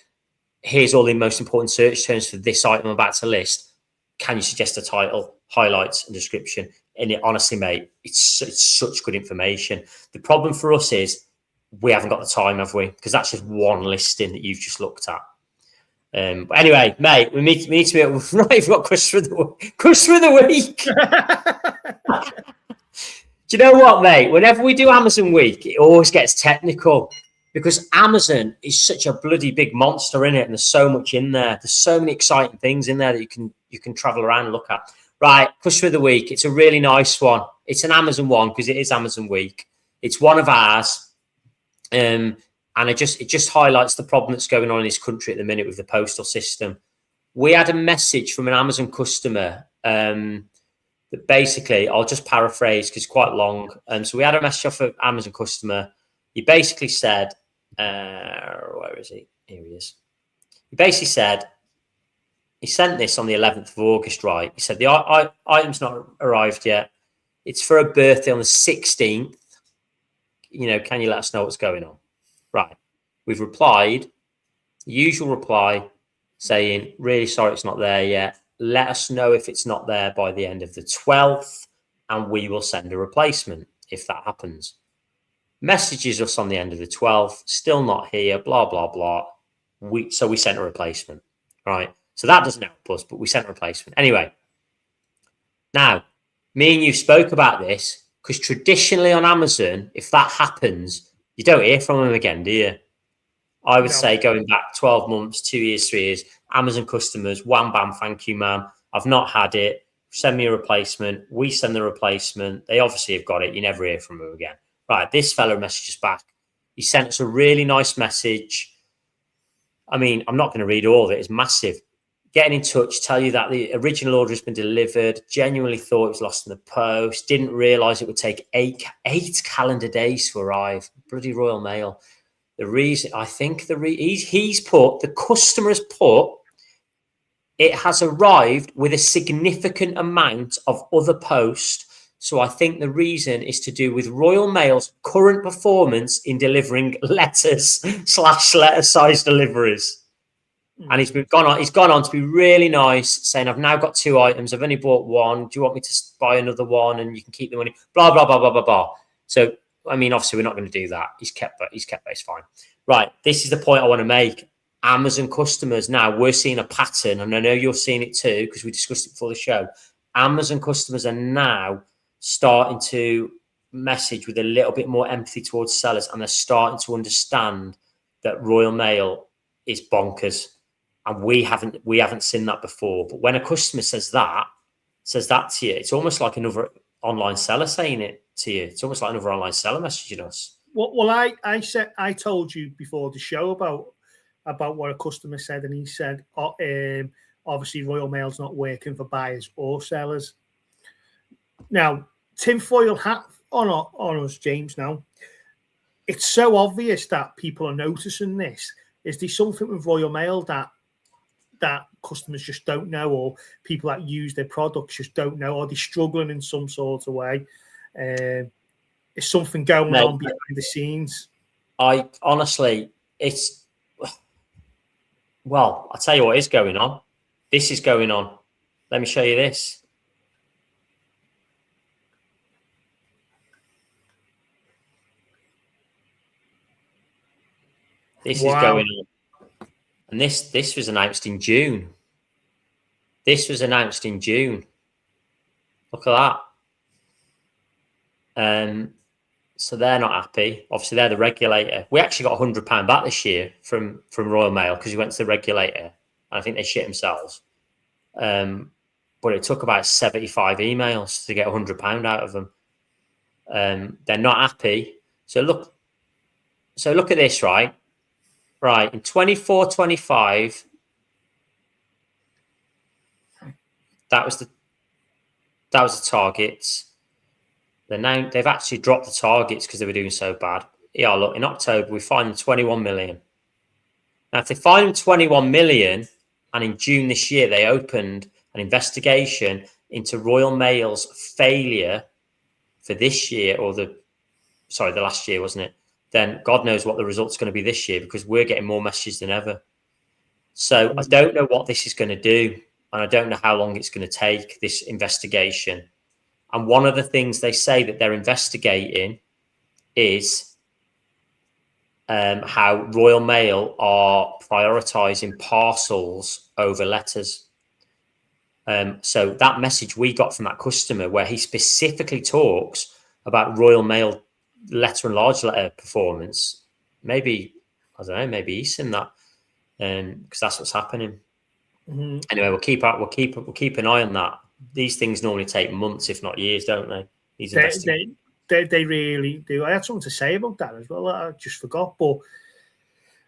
here's all the most important search terms for this item I'm about to list. Can you suggest a title, highlights, and description? And honestly, mate, it's such good information. The problem for us is we haven't got the time, have we? Because that's just one listing that you've just looked at. But anyway, mate, we need to be. We've not even got question of the week. Do you know what, mate? Whenever we do Amazon Week, it always gets technical because Amazon is such a bloody big monster in it, and there's so much in there. There's so many exciting things in there that you can travel around and look at. Right, question of the week. It's a really nice one. It's an Amazon one because it is Amazon Week. It's one of ours, and it just highlights the problem that's going on in this country at the minute with the postal system. We had a message from an Amazon customer that basically, I'll just paraphrase because it's quite long. So we had a message off an Amazon customer. He basically said, where is he? Here he is. He basically said, he sent this on the 11th of August, right? He said, the item's not arrived yet. It's for a birthday on the 16th. can you let us know what's going on? Right. We've replied, the usual reply saying, really sorry it's not there yet. Let us know if it's not there by the end of the 12th, and we will send a replacement if that happens. Messages us on the end of the 12th, still not here, blah, blah, blah. So we sent a replacement, right? So that doesn't help us, but we sent a replacement. Anyway, now, me and you spoke about this because traditionally on Amazon, if that happens, you don't hear from them again, do you? I would say going back 12 months, 2 years, 3 years, Amazon customers, wham, bam, thank you, ma'am. I've not had it. Send me a replacement. We send the replacement. They obviously have got it. You never hear from them again. Right, this fellow messages back. He sent us a really nice message. I mean, I'm not going to read all of it. It's massive. Getting in touch, tell you that the original order has been delivered. Genuinely thought it was lost in the post. Didn't realise it would take eight calendar days to arrive. Bloody Royal Mail. The reason, I think he's put, the customer has put, it has arrived with a significant amount of other post. So I think the reason is to do with Royal Mail's current performance in delivering letters / letter size deliveries. And he's gone on to be really nice, saying, I've now got 2 items. I've only bought one. Do you want me to buy another one? And you can keep the money, blah, blah, blah, blah, blah, blah. So, I mean, obviously we're not going to do that. He's kept base fine. Right. This is the point I want to make. Amazon customers now, we're seeing a pattern, and I know you're seeing it too, because we discussed it before the show. Amazon customers are now starting to message with a little bit more empathy towards sellers, and they're starting to understand that Royal Mail is bonkers. And we haven't seen that before. But when a customer says that to you, it's almost like another online seller saying it to you. It's almost like another online seller messaging us. Well, I told you before the show about what a customer said, and he said, obviously Royal Mail's not working for buyers or sellers. Now, tinfoil hat on us, James. Now, it's so obvious that people are noticing this. Is there something with Royal Mail that customers just don't know, or people that use their products just don't know, or they're struggling in some sort of way? Is something going on behind the scenes? I honestly, well, I'll tell you what is going on. This is going on. Let me show you this. This is going on. And this was announced in June. This was announced in June. Look at that. So they're not happy. Obviously, they're the regulator. We actually got £100 back this year from Royal Mail because we went to the regulator. And I think they shit themselves. But it took about 75 emails to get £100 out of them. They're not happy. So look at this, right? Right, in 24-25, that was the targets. They've actually dropped the targets because they were doing so bad. Yeah, look, in October we fined them 21 million. Now, if they fined them 21 million, and in June this year they opened an investigation into Royal Mail's failure for this year, the last year, wasn't it? Then God knows what the result's going to be this year, because we're getting more messages than ever. So I don't know what this is going to do, and I don't know how long it's going to take, this investigation. And one of the things they say that they're investigating is how Royal Mail are prioritising parcels over letters. So that message we got from that customer, where he specifically talks about Royal Mail letter and large letter performance, maybe he's seen that, because that's what's happening. Anyway, we'll keep an eye on that. These things normally take months, if not years, don't they? They really do. I had something to say about that as well. I just forgot, but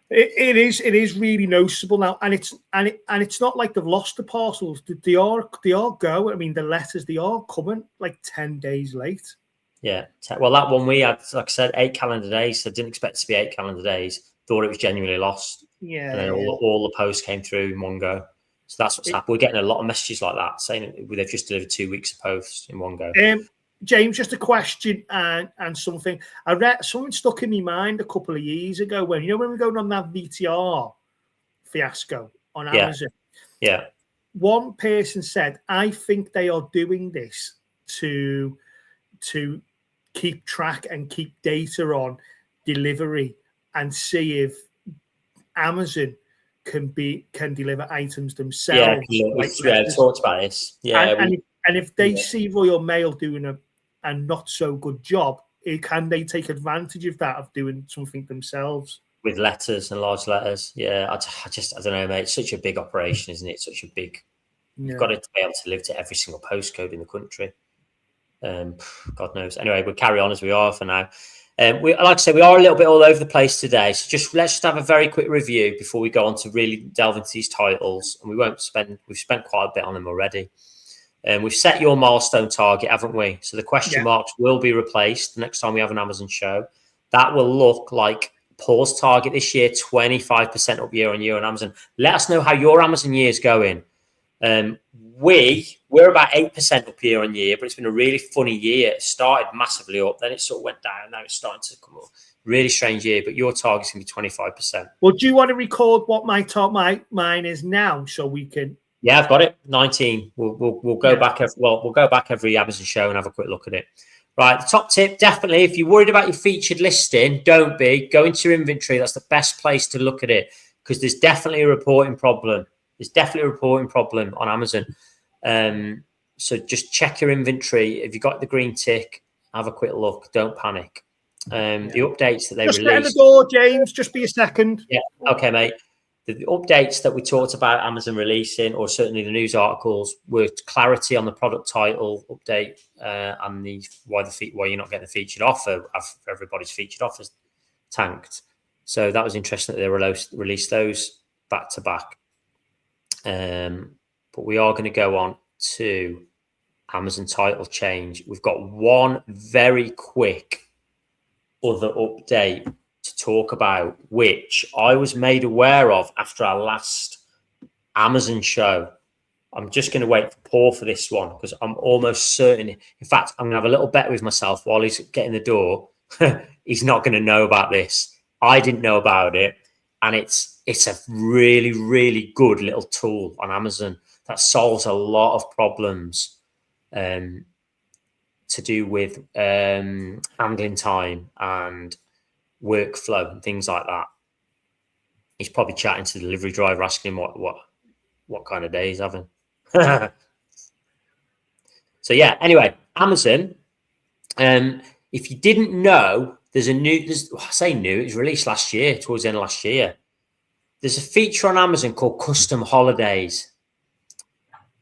it is really noticeable now, and it's not like they've lost the parcels. They are go. I mean, the letters, they are coming like 10 days late. Yeah. Well, that one we had, like I said, 8 calendar days. So I didn't expect it to be 8 calendar days. Thought it was genuinely lost. Yeah. And then all the posts came through in one go. So that's what's happened. We're getting a lot of messages like that saying they've just delivered 2 weeks of posts in one go. James, just a question and something. I read something stuck in my mind a couple of years ago when we were going on that VTR fiasco on Amazon. Yeah. One person said, "I think they are doing this to keep track and keep data on delivery and see if Amazon can deliver items themselves." I've talked about this. Yeah, and if they see Royal Mail doing a not so good job, can they take advantage of that, of doing something themselves with letters and large letters? Yeah, I don't know, mate. It's such a big operation, isn't it? Such a big. You've got to be able to deliver to every single postcode in the country. God knows. Anyway, we'll carry on as we are for now. Like I said, we are a little bit all over the place today. So let's just have a very quick review before we go on to really delve into these titles. And we've spent quite a bit on them already. We've set your milestone target, haven't we? So the question marks will be replaced the next time we have an Amazon show. That will look like Paul's target this year, 25% up year on year on Amazon. Let us know how your Amazon year is going. We're about 8% up year on year, but it's been a really funny year. It started massively up, then it sort of went down. Now it's starting to come up. Really strange year, but your target's gonna be 25%. Well, do you want to record what mine is now so we can? Yeah, I've got it. 19. We'll go back. We'll go back every Amazon show and have a quick look at it. Right. The top tip, definitely, if you're worried about your featured listing, don't be. Go into your inventory. That's the best place to look at it because there's definitely a reporting problem. There's definitely a reporting problem on Amazon. So just check your inventory. If you've got the green tick, have a quick look. Don't panic. The updates that they just released. Just the door, James. Just be a second. Yeah. Okay, mate. The updates that we talked about Amazon releasing, or certainly the news articles, were clarity on the product title update and why you're not getting the featured offer after everybody's featured offers tanked. So that was interesting that they released those back to back. But we are going to go on to Amazon title change. We've got one very quick other update to talk about, which I was made aware of after our last Amazon show. I'm just going to wait for Paul for this one because I'm almost certain. In fact, I'm going to have a little bet with myself while he's getting the door. He's not going to know about this. I didn't know about it. And it's a really, really good little tool on Amazon that solves a lot of problems to do with handling time and workflow and things like that. He's probably chatting to the delivery driver, asking him what kind of day he's having. So yeah, anyway, Amazon. If you didn't know, I say new, it was released last year, towards the end of last year. There's a feature on Amazon called custom holidays.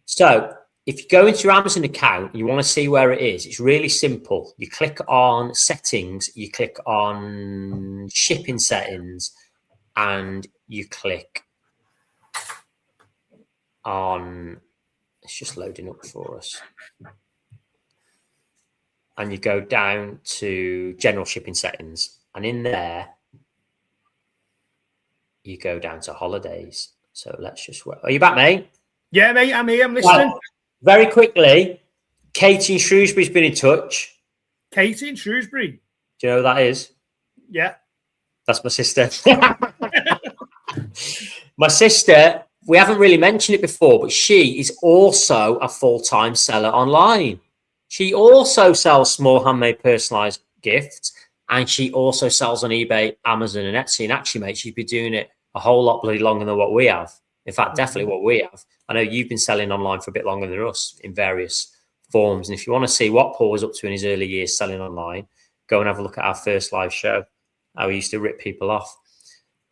So if you go into your Amazon account and you want to see where it is, it's really simple. You click on settings, you click on shipping settings, and you click on, it's just loading up for us. And you go down to general shipping settings. And in there, you go down to holidays. So let's just work. Are you back, mate? Yeah, mate, I'm here. I'm listening. Well, very quickly, Katie in Shrewsbury's been in touch. Katie in Shrewsbury? Do you know who that is? Yeah. That's my sister. My sister, we haven't really mentioned it before, but she is also a full-time seller online. She also sells small handmade personalized gifts, and she also sells on eBay, Amazon, and Etsy. And actually, mate, she's been doing it a whole lot bloody longer than what we have. In fact, definitely what we have. I know you've been selling online for a bit longer than us in various forms. And if you want to see what Paul was up to in his early years selling online, go and have a look at our first live show, how he used to rip people off.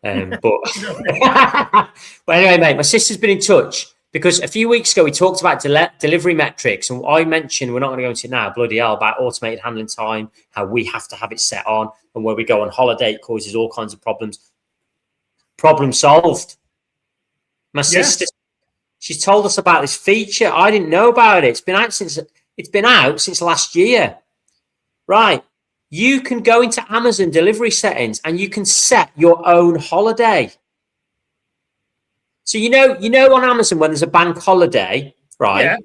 But anyway, mate, my sister's been in touch because a few weeks ago we talked about delivery metrics, and I mentioned, we're not going to go into it now, bloody hell, about automated handling time, how we have to have it set on, and where we go on holiday, it causes all kinds of problems. Problem solved. My sister, she's told us about this feature. I didn't know about it. It's been out since last year. Right. You can go into Amazon delivery settings and you can set your own holiday. So you know on Amazon when there's a bank holiday, right? Yeah.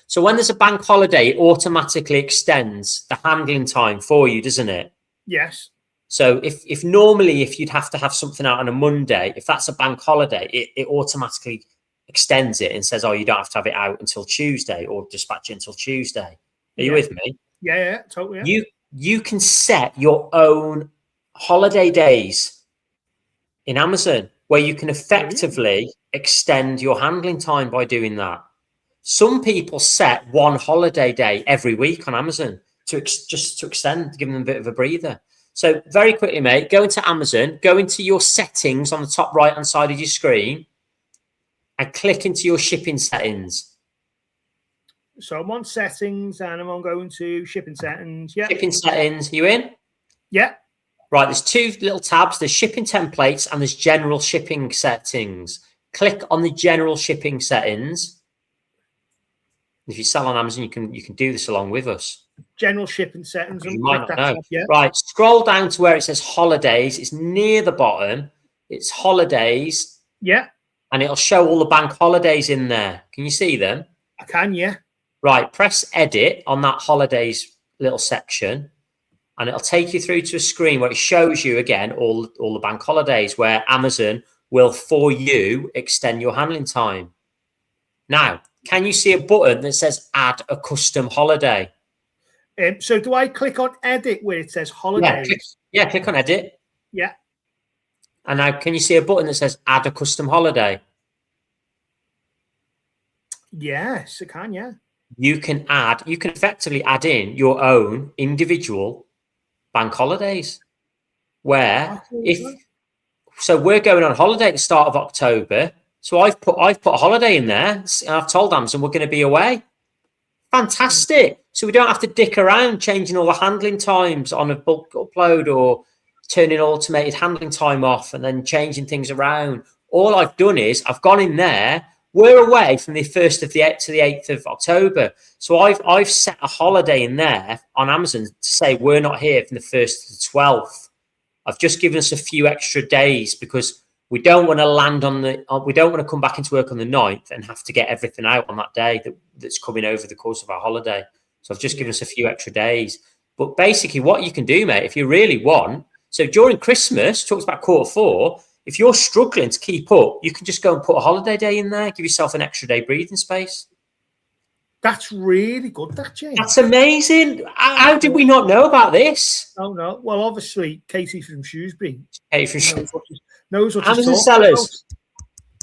So when there's a bank holiday, it automatically extends the handling time for you, doesn't it? Yes. So if normally if you'd have to have something out on a Monday, if that's a bank holiday, it automatically extends it and says, oh, you don't have to have it out until Tuesday or dispatch it until Tuesday. Are you with me? Yeah, totally. Yeah. You can set your own holiday days in Amazon where you can effectively extend your handling time by doing that. Some people set one holiday day every week on Amazon just to extend, give them a bit of a breather. So very quickly, mate, go into Amazon, go into your settings on the top right-hand side of your screen and click into your shipping settings. So I'm on settings and I'm on going to shipping settings. Yeah. Shipping settings. Are you in? Yeah. Right. There's two little tabs. There's shipping templates and there's general shipping settings. Click on the general shipping settings. If you sell on Amazon, you can do this along with us. General shipping settings. You might not know. Tab, yeah. Right. Scroll down to where it says holidays. It's near the bottom. It's holidays. Yeah. And it'll show all the bank holidays in there. Can you see them? I can, yeah. Right. Press edit on that holidays little section. And it'll take you through to a screen where it shows you, again, all the bank holidays where Amazon will, for you, extend your handling time. Now, can you see a button that says add a custom holiday? So do I click on edit where it says holidays? Click on edit. Yeah. And now can you see a button that says add a custom holiday? Yes, I can, yeah. You can effectively add in your own individual bank holidays where so we're going on holiday at the start of October. So I've put a holiday in there and I've told Amazon we're going to be away. Fantastic. So we don't have to dick around changing all the handling times on a bulk upload or turning automated handling time off and then changing things around. All I've done is I've gone in there. We're away from the 1st of the 8th to the 8th of October. So I've set a holiday in there on Amazon to say we're not here from the 1st to the 12th. I've just given us a few extra days because we don't want to land on we don't want to come back into work on the 9th and have to get everything out on that day that's coming over the course of our holiday. So I've just given us a few extra days. But basically what you can do, mate, if you really want, so during Christmas, talks about Q4, if you're struggling to keep up, you can just go and put a holiday day in there, give yourself an extra day breathing space. That's really good, that, James. That's amazing. How did we not know about this? Oh, no. Well, obviously, Katie from Shrewsbury knows what Amazon sellers.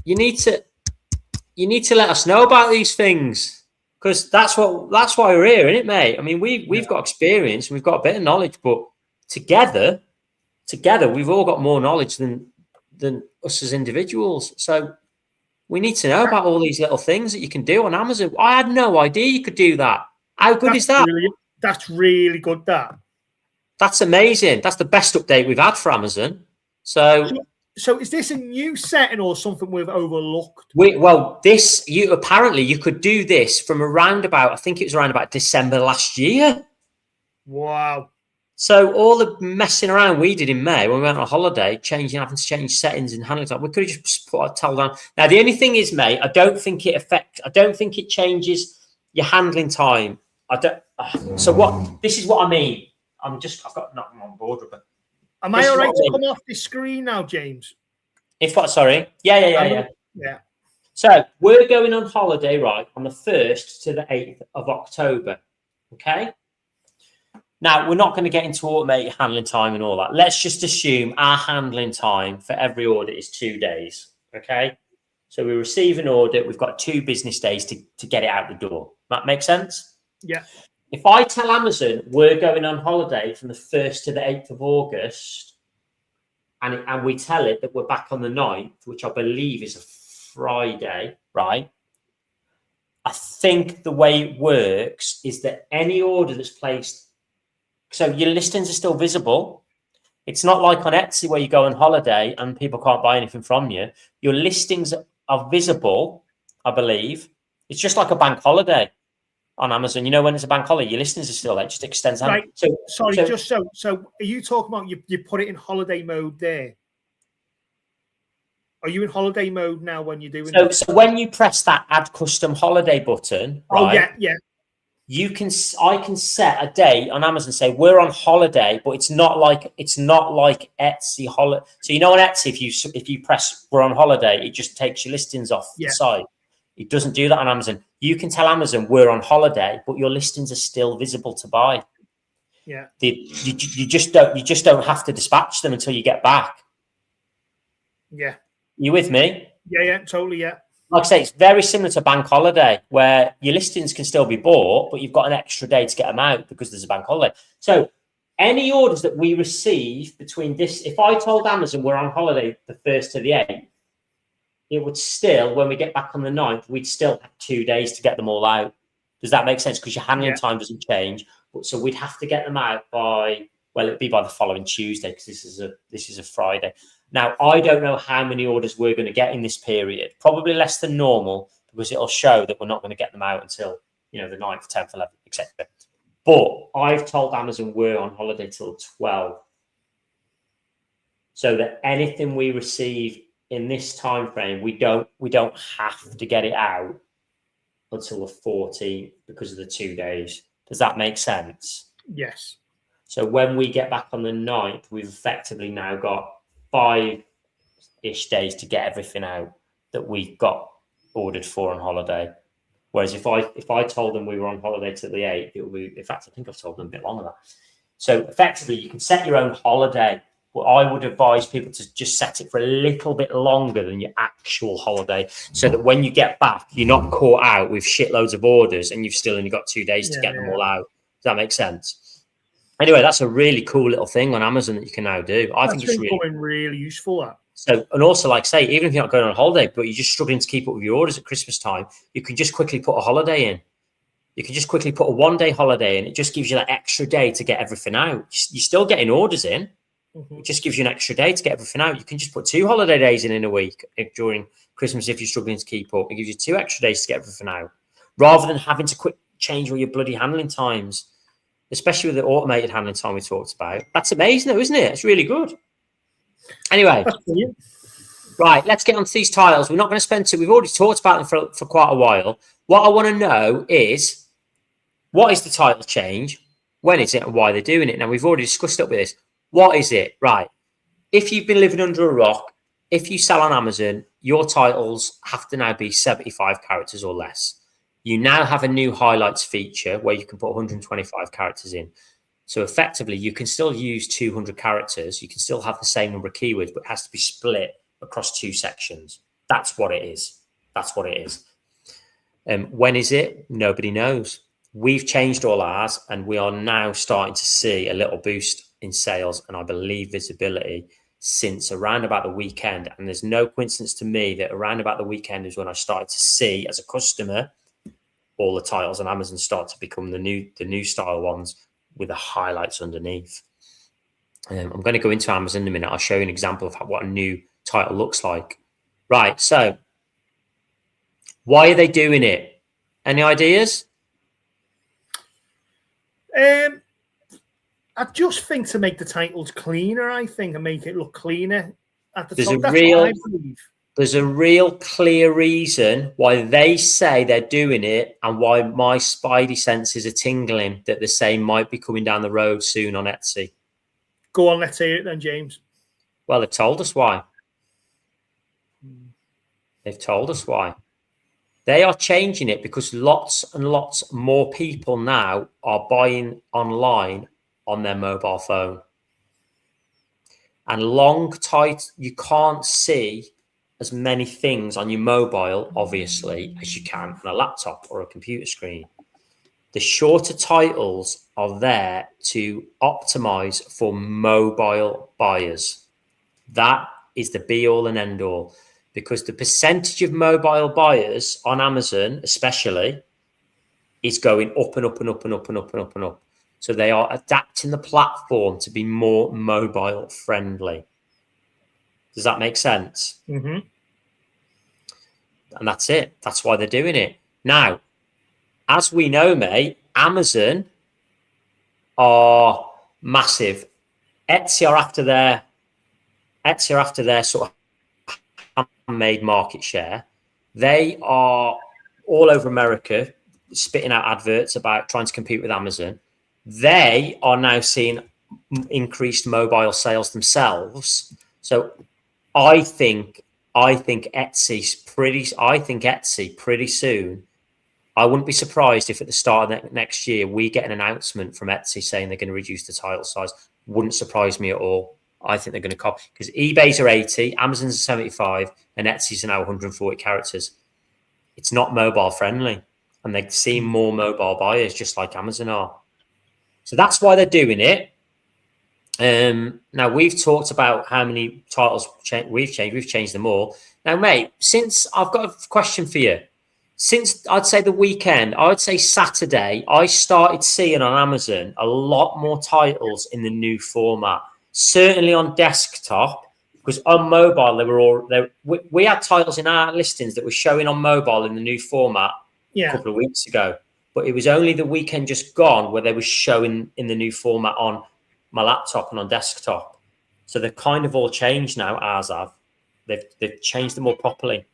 You need to let us know about these things because that's why we're here, isn't it, mate? I mean, we've got experience, we've got a bit of knowledge, but together, we've all got more knowledge than us as individuals. So we need to know about all these little things that you can do on Amazon. I had no idea you could do that. How good is that? That's really good, that. That's amazing. That's the best update we've had for Amazon. So is this a new setting or something we've overlooked? Apparently you could do this from around about, I think it was around about December last year. Wow. So all the messing around we did in May when we went on holiday, having to change settings and handling time, we could have just put a tell down. Now the only thing is, mate, I don't think it changes your handling time. This is what I mean. I've got nothing on board with it. Am I all right to come off this screen now, James? If what? Sorry. Yeah. So we're going on holiday, right, on the 1st to the 8th of October. Okay. Now, we're not going to get into automated handling time and all that. Let's just assume our handling time for every order is 2 days, okay? So we receive an order. We've got 2 business days to get it out the door. That makes sense? Yeah. If I tell Amazon we're going on holiday from the 1st to the 8th of August, and we tell it that we're back on the 9th, which I believe is a Friday, right? I think the way it works is that any order that's placed, so your listings are still visible. It's not like on Etsy where you go on holiday and people can't buy anything from you. Your listings are visible, I believe. It's just like a bank holiday on Amazon. You know, when it's a bank holiday, your listings are still there. It just extends out. Right. So are you talking about you put it in holiday mode there? Are you in holiday mode now when you're doing So, so when you press that add custom holiday button, right? Oh, yeah. I can set a date on Amazon, say we're on holiday, but it's not like Etsy holiday. So you know on Etsy, if you press we're on holiday, it just takes your listings off the site. It doesn't do that on Amazon. You can tell Amazon we're on holiday, but your listings are still visible to buy. Yeah. You just don't have to dispatch them until you get back. Yeah. You with me? Yeah, totally, yeah. Like I say, it's very similar to bank holiday, where your listings can still be bought, but you've got an extra day to get them out because there's a bank holiday. So any orders that we receive between this, if I told Amazon we're on holiday the 1st to the 8th, it would still, when we get back on the 9th, we'd still have 2 days to get them all out. Does that make sense? Because your handling time doesn't change. But so we'd have to get them out by, well, it'd be by the following Tuesday because this is a Friday. Now, I don't know how many orders we're going to get in this period. Probably less than normal because it'll show that we're not going to get them out until, the 9th, 10th, 11th, etc. But I've told Amazon we're on holiday till 12. So that anything we receive in this time frame, we don't have to get it out until the 14th because of the 2 days. Does that make sense? Yes. So when we get back on the 9th, we've effectively now got 5-ish days to get everything out that we got ordered for on holiday. Whereas if I told them we were on holiday till the 8th, it would be, in fact, I think I've told them a bit longer than that. So effectively, you can set your own holiday. Well, I would advise people to just set it for a little bit longer than your actual holiday so that when you get back, you're not caught out with shitloads of orders and you've still only got 2 days to get them all out. Does that make sense? Anyway, that's a really cool little thing on Amazon that you can now do. I think it's really useful. That. So, and also, like say, even if you're not going on holiday, but you're just struggling to keep up with your orders at Christmas time, you can just quickly put a holiday in. You can just quickly put a 1-day holiday in. It just gives you that extra day to get everything out. You're still getting orders in. It just gives you an extra day to get everything out. You can just put 2 holiday days in a week during Christmas if you're struggling to keep up. It gives you 2 extra days to get everything out, rather than having to quick change all your bloody handling times, especially with the automated handling time we talked about. That's amazing, though, isn't it? It's really good. Anyway, right, let's get on to these titles. We're not going to spend we've already talked about them for quite a while. What I want to know is, what is the title change? When is it and why they're doing it? Now, we've already discussed it with this. What is it? Right. If you've been living under a rock, if you sell on Amazon, your titles have to now be 75 characters or less. You now have a new highlights feature where you can put 125 characters in. So effectively, you can still use 200 characters. You can still have the same number of keywords, but it has to be split across 2 sections. That's what it is. That's what it is. When is it? Nobody knows. We've changed all ours, and we are now starting to see a little boost in sales and I believe visibility since around about the weekend. And there's no coincidence to me that around about the weekend is when I started to see, as a customer, all the titles on Amazon start to become the new style ones with the highlights underneath. I'm going to go into Amazon in a minute. I'll show you an example of what a new title looks like. Right, so why are they doing it? Any ideas? I just think to make the titles cleaner, I think, and make it look cleaner at the There's top. a That's real, what I believe. There's a real clear reason why they say they're doing it and why my spidey senses are tingling that the same might be coming down the road soon on Etsy. Go on, let's hear it then, James. Well, they've told us why. They've told us why. They are changing it because lots and lots more people now are buying online on their mobile phone. And you can't see as many things on your mobile, obviously, as you can on a laptop or a computer screen. The shorter titles are there to optimize for mobile buyers. That is the be all and end all, because the percentage of mobile buyers on Amazon, especially, is going up and up and up and up and up and up and up. So they are adapting the platform to be more mobile friendly. Does that make sense? Mm-hmm. And that's it. That's why they're doing it. Now, as we know, mate, Amazon are massive. Etsy are after their sort of made market share. They are all over America spitting out adverts about trying to compete with Amazon. They are now seeing increased mobile sales themselves. So I think Etsy's pretty. I think Etsy pretty soon. I wouldn't be surprised if at the start of next year we get an announcement from Etsy saying they're going to reduce the title size. Wouldn't surprise me at all. I think they're going to copy, because eBay's are 80, Amazon's are 75, and Etsy's are now 140 characters. It's not mobile friendly, and they're seeing more mobile buyers, just like Amazon are. So that's why they're doing it. Now we've talked about how many titles we've changed them all. Now, mate, since I've got a question for you. Since I'd say the weekend, I would say Saturday, I started seeing on Amazon a lot more titles in the new format. Certainly on desktop, because on mobile they were all there. We had titles in our listings that were showing on mobile in the new format a couple of weeks ago, but it was only the weekend just gone where they were showing in the new format on my laptop and on desktop. So they've kind of all changed now. Ours have. They've changed them all properly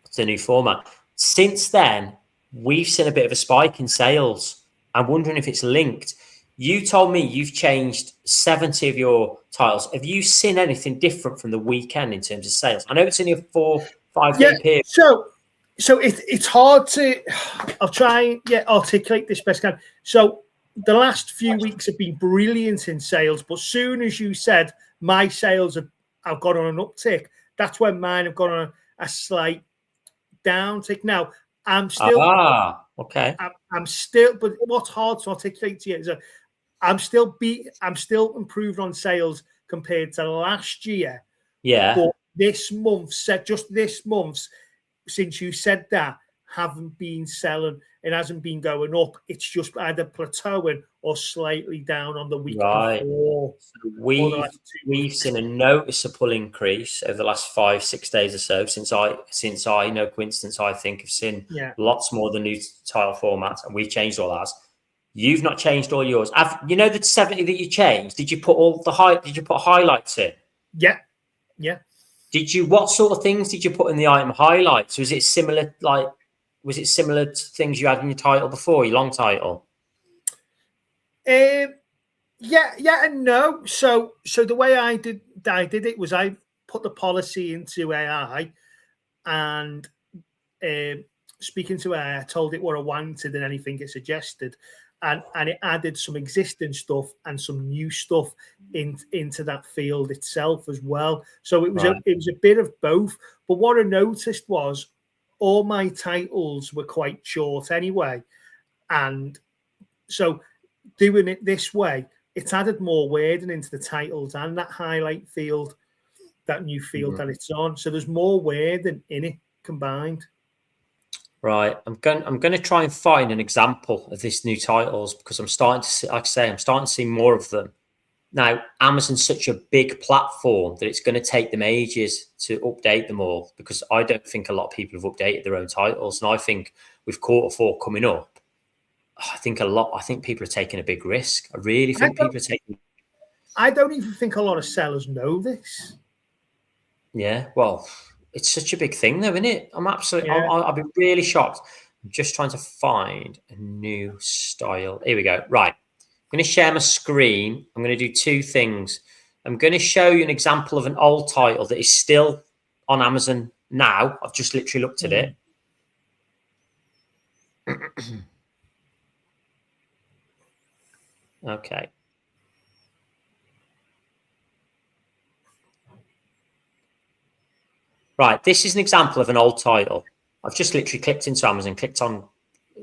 to the new format. Since then, we've seen a bit of a spike in sales. I'm wondering if it's linked. You told me you've changed 70 of your titles. Have you seen anything different from the weekend in terms of sales? I know it's only a 4-5 day period. So it's hard to. I'll try and articulate this best I can. So the last few weeks have been brilliant in sales, but soon as you said my sales have gone on an uptick, that's when mine have gone on a slight downtick. Now I'm still okay. I'm still, but what's hard to articulate to you is that I'm still improved on sales compared to last year. Yeah. But this month, just this month, since you said that, haven't been selling. It hasn't been going up. It's just either plateauing or slightly down on the week before. So we've seen a noticeable increase over the last 5-6 days or so since I no coincidence, I think have seen lots more of the new tile formats, and we've changed all ours. You've not changed all yours. You know the 70 that you changed. Did you put Did you put highlights in? Yeah. What sort of things did you put in the item highlights? Was it similar to things you had in your title before, your long title? Yeah and no. So the way I did it was I put the policy into AI, and speaking to AI, I told it what I wanted and anything it suggested, and it added some existing stuff and some new stuff into that field itself as well. So it was a bit of both. But what I noticed was all my titles were quite short anyway, and so doing it this way, it's added more wording into the titles and that highlight field, that new field that it's on. So there's more wording in it combined. Right. I'm going to try and find an example of this new titles, because I'm starting to see more of them. Now, Amazon's such a big platform that it's going to take them ages to update them all, because I don't think a lot of people have updated their own titles. And I think with Q4 coming up, I think people are taking a big risk. I really think people are taking. I don't even think a lot of sellers know this. Yeah, well, it's such a big thing, though, isn't it? I'll be really shocked. I'm just trying to find a new style. Here we go. Right. I'm going to share my screen. I'm going to do two things. I'm going to show you an example of an old title that is still on Amazon now. I've just literally looked at it. Okay. Right, this is an example of an old title. I've just literally clicked into Amazon, clicked on,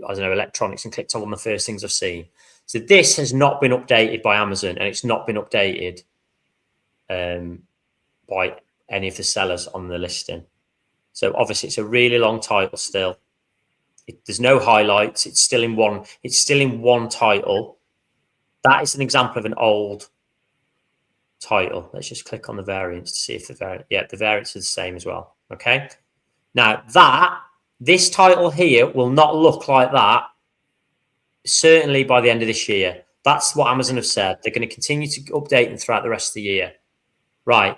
I don't know, electronics, and clicked on one of the first things I've seen. So this has not been updated by Amazon, and it's not been updated by any of the sellers on the listing. So obviously it's a really long title still. There's no highlights. It's still in one title. That is an example of an old title. Let's just click on the variants to see if the variants are the same as well. Okay. Now this title here will not look like that, certainly by the end of this year. That's what Amazon have said. They're going to continue to update them throughout the rest of the year. Right.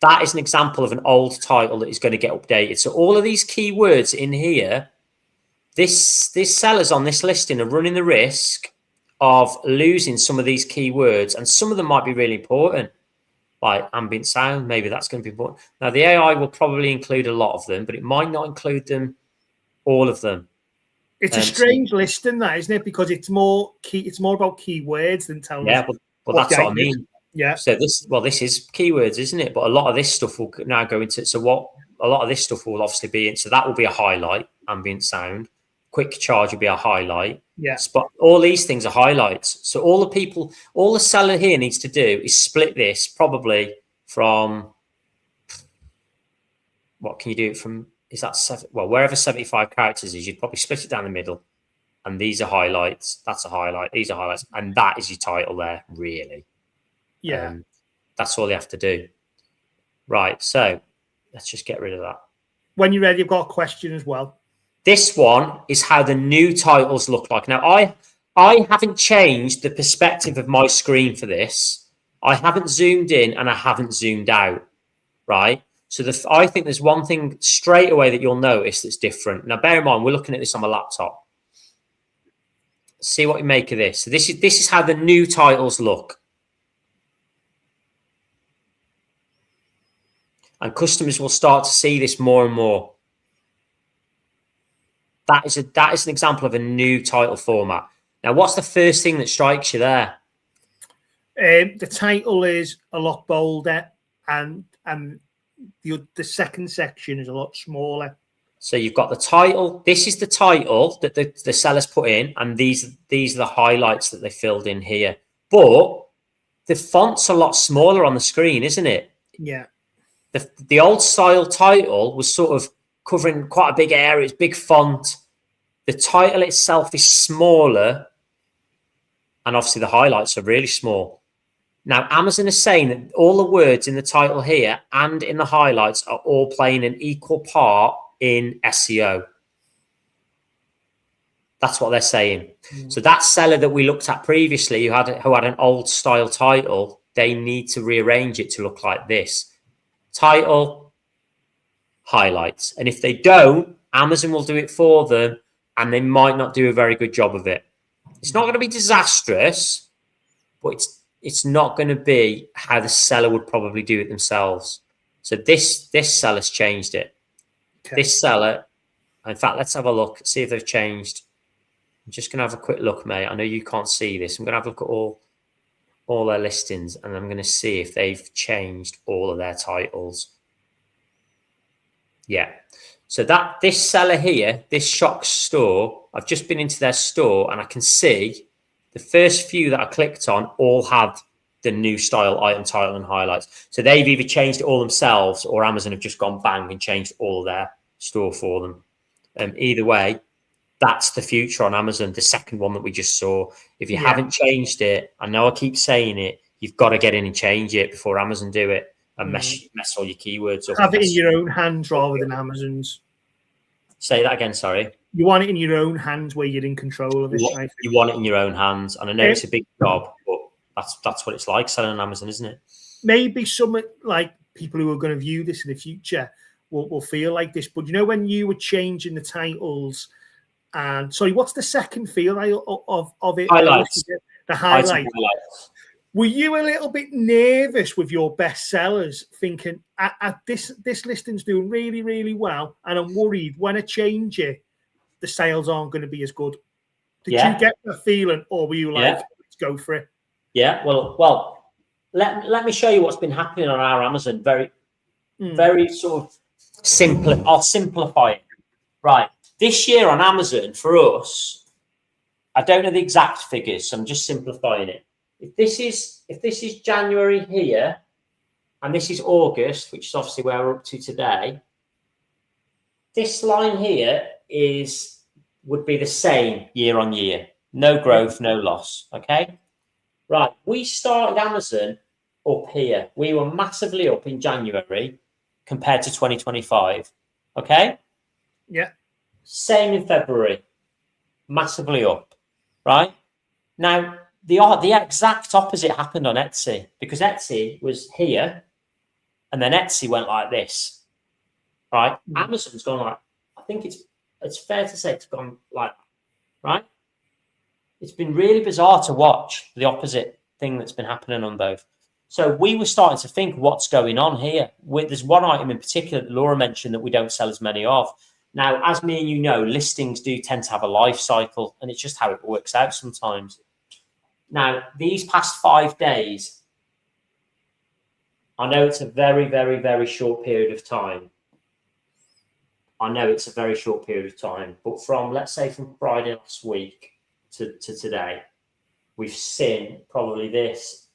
that is an example of an old title that is going to get updated. So all of these keywords in here, these sellers on this listing are running the risk of losing some of these keywords, and some of them might be really important, like ambient sound. Maybe that's going to be important. Now, the AI will probably include a lot of them, but it might not include them, all of them. It's a strange listing, that, isn't it? Because it's more about keywords than telling us. Well, that's what I mean. Yeah. So this is keywords, isn't it? But a lot of this stuff will now go into. So what a lot of this stuff will obviously be in. So that will be a highlight. Ambient sound, quick charge will be a highlight. Yeah. But all these things are highlights. So all the seller here needs to do is split this probably from. What can you do from? Is that wherever 75 characters is, you'd probably split it down the middle. And these are highlights. That's a highlight. These are highlights. And that is your title there, really. Yeah. That's all you have to do. Right. So let's just get rid of that. When you're ready, I've got a question as well. This one is how the new titles look like. Now, I haven't changed the perspective of my screen for this. I haven't zoomed in and I haven't zoomed out. Right. So I think there's one thing straight away that you'll notice that's different. Now, bear in mind, we're looking at this on my laptop. See what you make of this. So this is how the new titles look. And customers will start to see this more and more. That is an example of a new title format. Now, what's the first thing that strikes you there? The title is a lot bolder, and the second section is a lot smaller. So you've got the title. This is the title that the sellers put in, and these are the highlights that they filled in here. But the font's a lot smaller on the screen, isn't it? Yeah. The old style title was sort of covering quite a big area. It's big font. The title itself is smaller, and obviously the highlights are really small. Now, Amazon is saying that all the words in the title here and in the highlights are all playing an equal part in SEO. That's what they're saying. Mm. So that seller that we looked at previously, who had an old style title, they need to rearrange it to look like this. Title, highlights. And if they don't, Amazon will do it for them, and they might not do a very good job of it. It's not going to be disastrous, but it's not going to be how the seller would probably do it themselves. So this seller's changed it. Okay. This seller, in fact, let's have a look, see if they've changed. I'm just going to have a quick look, mate. I know you can't see this. I'm going to have a look at all their listings, and I'm going to see if they've changed all of their titles. Yeah. So this seller here, this Shock store, I've just been into their store, and I can see the first few that I clicked on all had the new style item title and highlights. So they've either changed it all themselves, or Amazon have just gone bang and changed all of their store for them. Either way, that's the future on Amazon, the second one that we just saw. If you haven't changed it, I know I keep saying it, you've got to get in and change it before Amazon do it and mess all your keywords up. Have it in your own hands rather than Amazon's. Say that again, sorry. You want it in your own hands where you're in control of it. You want it in your own hands. And I know it's a big job, but that's what it's like selling on Amazon, isn't it? Maybe some like people who are going to view this in the future will feel like this. But you know, when you were changing the titles, and sorry, what's the second feel of it? Highlights. The highlights. Were you a little bit nervous with your best sellers, thinking at this listing's doing really, really well, and I'm worried when I change it, the sales aren't going to be as good? Did you get the feeling, or were you like, let's go for it? Yeah, well, let me show you what's been happening on our Amazon. Very sort of simple. I'll simplify it. Right, this year on Amazon for us, I don't know the exact figures, so I'm just simplifying it. If this is January here, and this is August, which is obviously where we're up to today, this line here would be the same year on year. No growth, no loss. Okay. Right. We started Amazon up here. We were massively up in January compared to 2025. Okay. Yeah. Same in February. Massively up. Right. Now, the exact opposite happened on Etsy, because Etsy was here and then Etsy went like this, right? Amazon's gone like, I think it's fair to say it's gone like, right? It's been really bizarre to watch the opposite thing that's been happening on both. So we were starting to think, what's going on here? There's one item in particular that Laura mentioned that we don't sell as many of. Now, as me and you know, listings do tend to have a life cycle, and it's just how it works out sometimes. Now, these past 5 days, I know it's a very, very, very short period of time. I know it's a very short period of time, but from, let's say, from Friday last week to today, we've seen probably this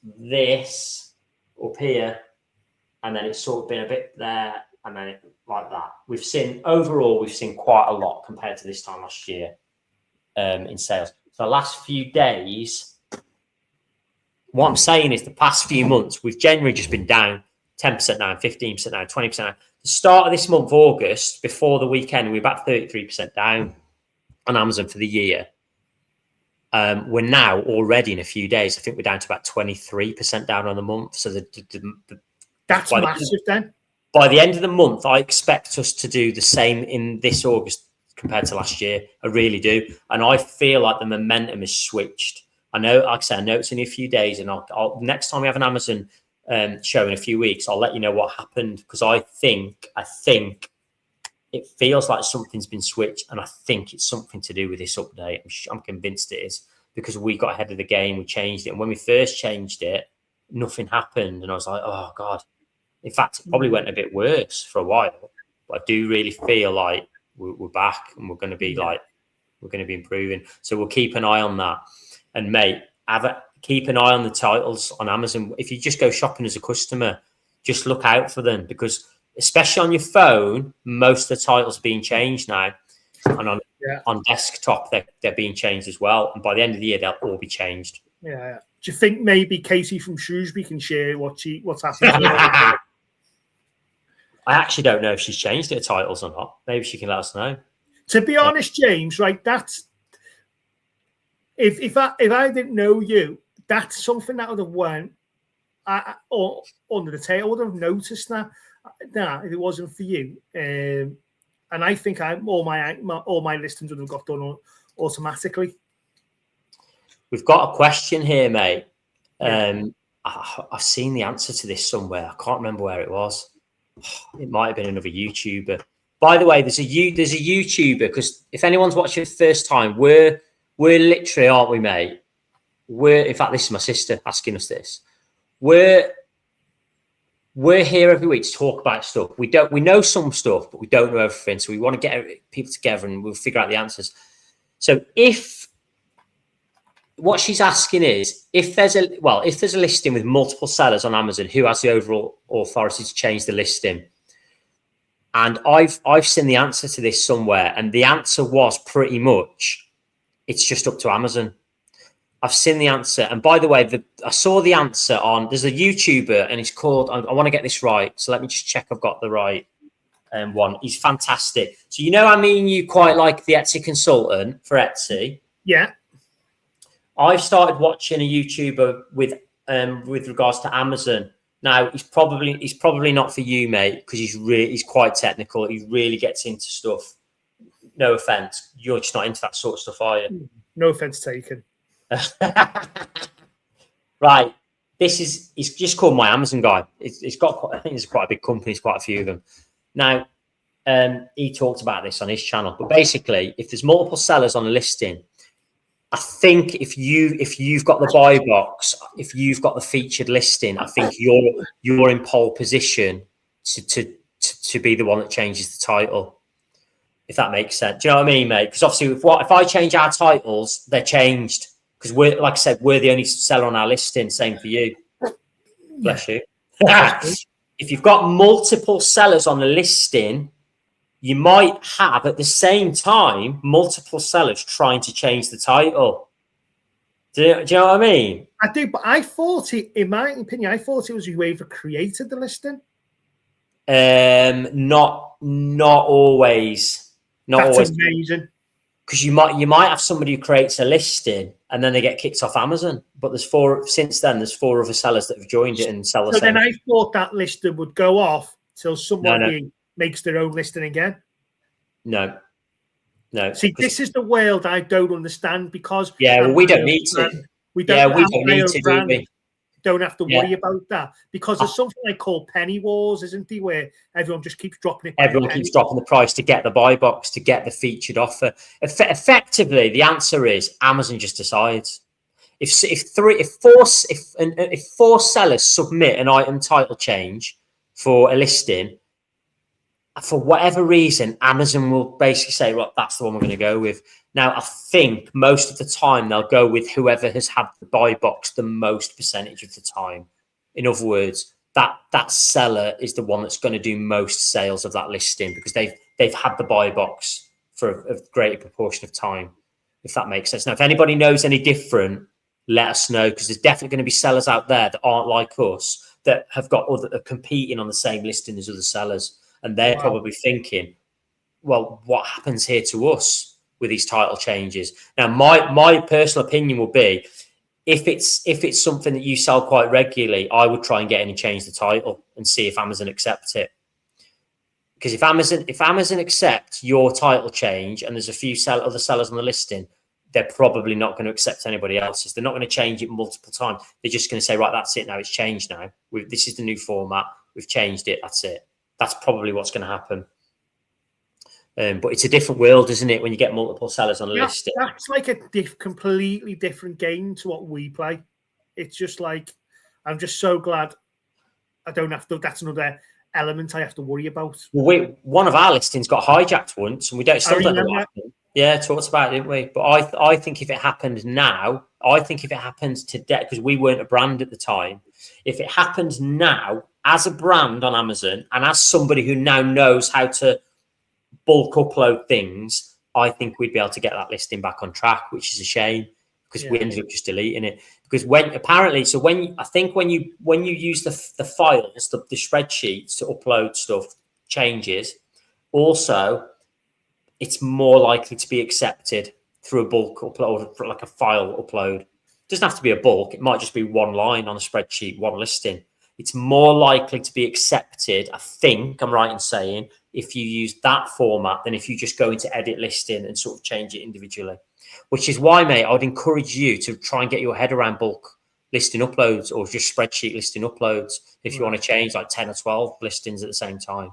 up here, and then it's sort of been a bit there, and then like that. We've seen quite a lot compared to this time last year in sales. So the last few days, what I'm saying is the past few months, we've generally just been down 10% down, 15% down, 20% down. The start of this month, August, before the weekend, we're about 33% down on Amazon for the year. We're now already in a few days, I think we're down to about 23% down on the month. So that's massive then. By the end of the month, I expect us to do the same in this August compared to last year. I really do. And I feel like the momentum has switched. I know, like I said, I know it's in a few days, and I'll next time we have an Amazon show in a few weeks, I'll let you know what happened, because I think it feels like something's been switched, and I think it's something to do with this update. I'm convinced it is, because we got ahead of the game, we changed it, and when we first changed it, nothing happened, and I was like, oh God. In fact, it probably went a bit worse for a while, but I do really feel like we're back, and we're going to be we're going to be improving. So we'll keep an eye on that. And mate, keep an eye on the titles on Amazon. If you just go shopping as a customer, just look out for them, because especially on your phone, most of the titles are being changed now, and on desktop they're being changed as well. And by the end of the year, they'll all be changed. Yeah. Do you think maybe Katie from Shrewsbury can share what's happening? I actually don't know if she's changed her titles or not. Maybe she can let us know. To be honest, James, right? That's if I didn't know you, that's something that would have went or under the tail. I would have noticed that if it wasn't for you. And I think all my listings would have got done automatically. We've got a question here, mate. I've seen the answer to this somewhere. I can't remember where it was. It might have been another YouTuber. By the way, there's a YouTuber, because if anyone's watching the first time, we're literally, aren't we, mate? In fact, this is my sister asking us this. We're here every week to talk about stuff. We know some stuff, but we don't know everything. So we want to get people together and we'll figure out the answers. So what she's asking is, if there's a listing with multiple sellers on Amazon, who has the overall authority to change the listing? And I've seen the answer to this somewhere, and the answer was pretty much, it's just up to Amazon. I've seen the answer, and by the way, I saw the answer on. There's a YouTuber, and he's called. I want to get this right, so let me just check I've got the right one. He's fantastic. So you quite like the Etsy consultant for Etsy. Yeah. I've started watching a YouTuber with regards to Amazon. Now he's probably not for you, mate, because he's quite technical. He really gets into stuff. No offense, you're just not into that sort of stuff, are you? No offense taken. Right, he's just called My Amazon Guy. It's got I think it's quite a big company. It's quite a few of them. Now, he talked about this on his channel, but basically, if there's multiple sellers on a listing, I think if you've got the buy box, if you've got the featured listing, I think you're in pole position to be the one that changes the title, if that makes sense. Do you know what I mean, mate? Because obviously, if I change our titles, they're changed, because we're, like I said, we're the only seller on our listing. Same for you. Bless you. If you've got multiple sellers on the listing, you might have at the same time multiple sellers trying to change the title. Do you know what I mean? I do, but I thought in my opinion, it was whoever created the listing. Not always. Not That's always. Amazing. Because you might have somebody who creates a listing, and then they get kicked off Amazon. But there's 4 other sellers that have joined it and sell the so same. then I thought that listing would go off till somebody No. makes their own listing again. No. See, this is the world I don't understand, because we don't need to. We don't need to, do we? Don't have to worry about that, because there's something I call penny wars, isn't there, where everyone just keeps dropping it. Everyone keeps dropping the price to get the buy box, to get the featured offer. Effectively, the answer is Amazon just decides. If 4 sellers submit an item title change for a listing, for whatever reason, Amazon will basically say, well, that's the one we're going to go with. Now, I think most of the time they'll go with whoever has had the buy box the most percentage of the time. In other words, that seller is the one that's going to do most sales of that listing, because they've had the buy box for a greater proportion of time, if that makes sense. Now, if anybody knows any different, let us know, because there's definitely going to be sellers out there that aren't like us, that have got are competing on the same listing as other sellers. And they're probably thinking, well, what happens here to us with these title changes? Now, my personal opinion will be, if it's something that you sell quite regularly, I would try and get in and change the title and see if Amazon accepts it. Because if Amazon accepts your title change and there's a few other sellers on the listing, they're probably not going to accept anybody else's. They're not going to change it multiple times. They're just going to say, right, that's it now. It's changed now. This is the new format. We've changed it. That's it. That's probably what's going to happen. But it's a different world, isn't it, when you get multiple sellers on a list? That's like a completely different game to what we play. It's just like, I'm just so glad I don't have to. That's another element I have to worry about. Well, one of our listings got hijacked once, and we don't know what happened. Yeah, talked about it, didn't we? But I think if it happened now, I think if it happens today, because we weren't a brand at the time, if it happens now as a brand on Amazon and as somebody who now knows how to bulk upload things, I think we'd be able to get that listing back on track, which is a shame, because we ended up just deleting it. Because when you use the files, the spreadsheets to upload stuff, changes, also it's more likely to be accepted through a bulk upload, like a file upload. It doesn't have to be a bulk. It might just be one line on a spreadsheet, one listing. It's more likely to be accepted, I think I'm right in saying, if you use that format than if you just go into edit listing and sort of change it individually. Which is why, mate, I would encourage you to try and get your head around bulk listing uploads, or just spreadsheet listing uploads, if you want to change like 10 or 12 listings at the same time.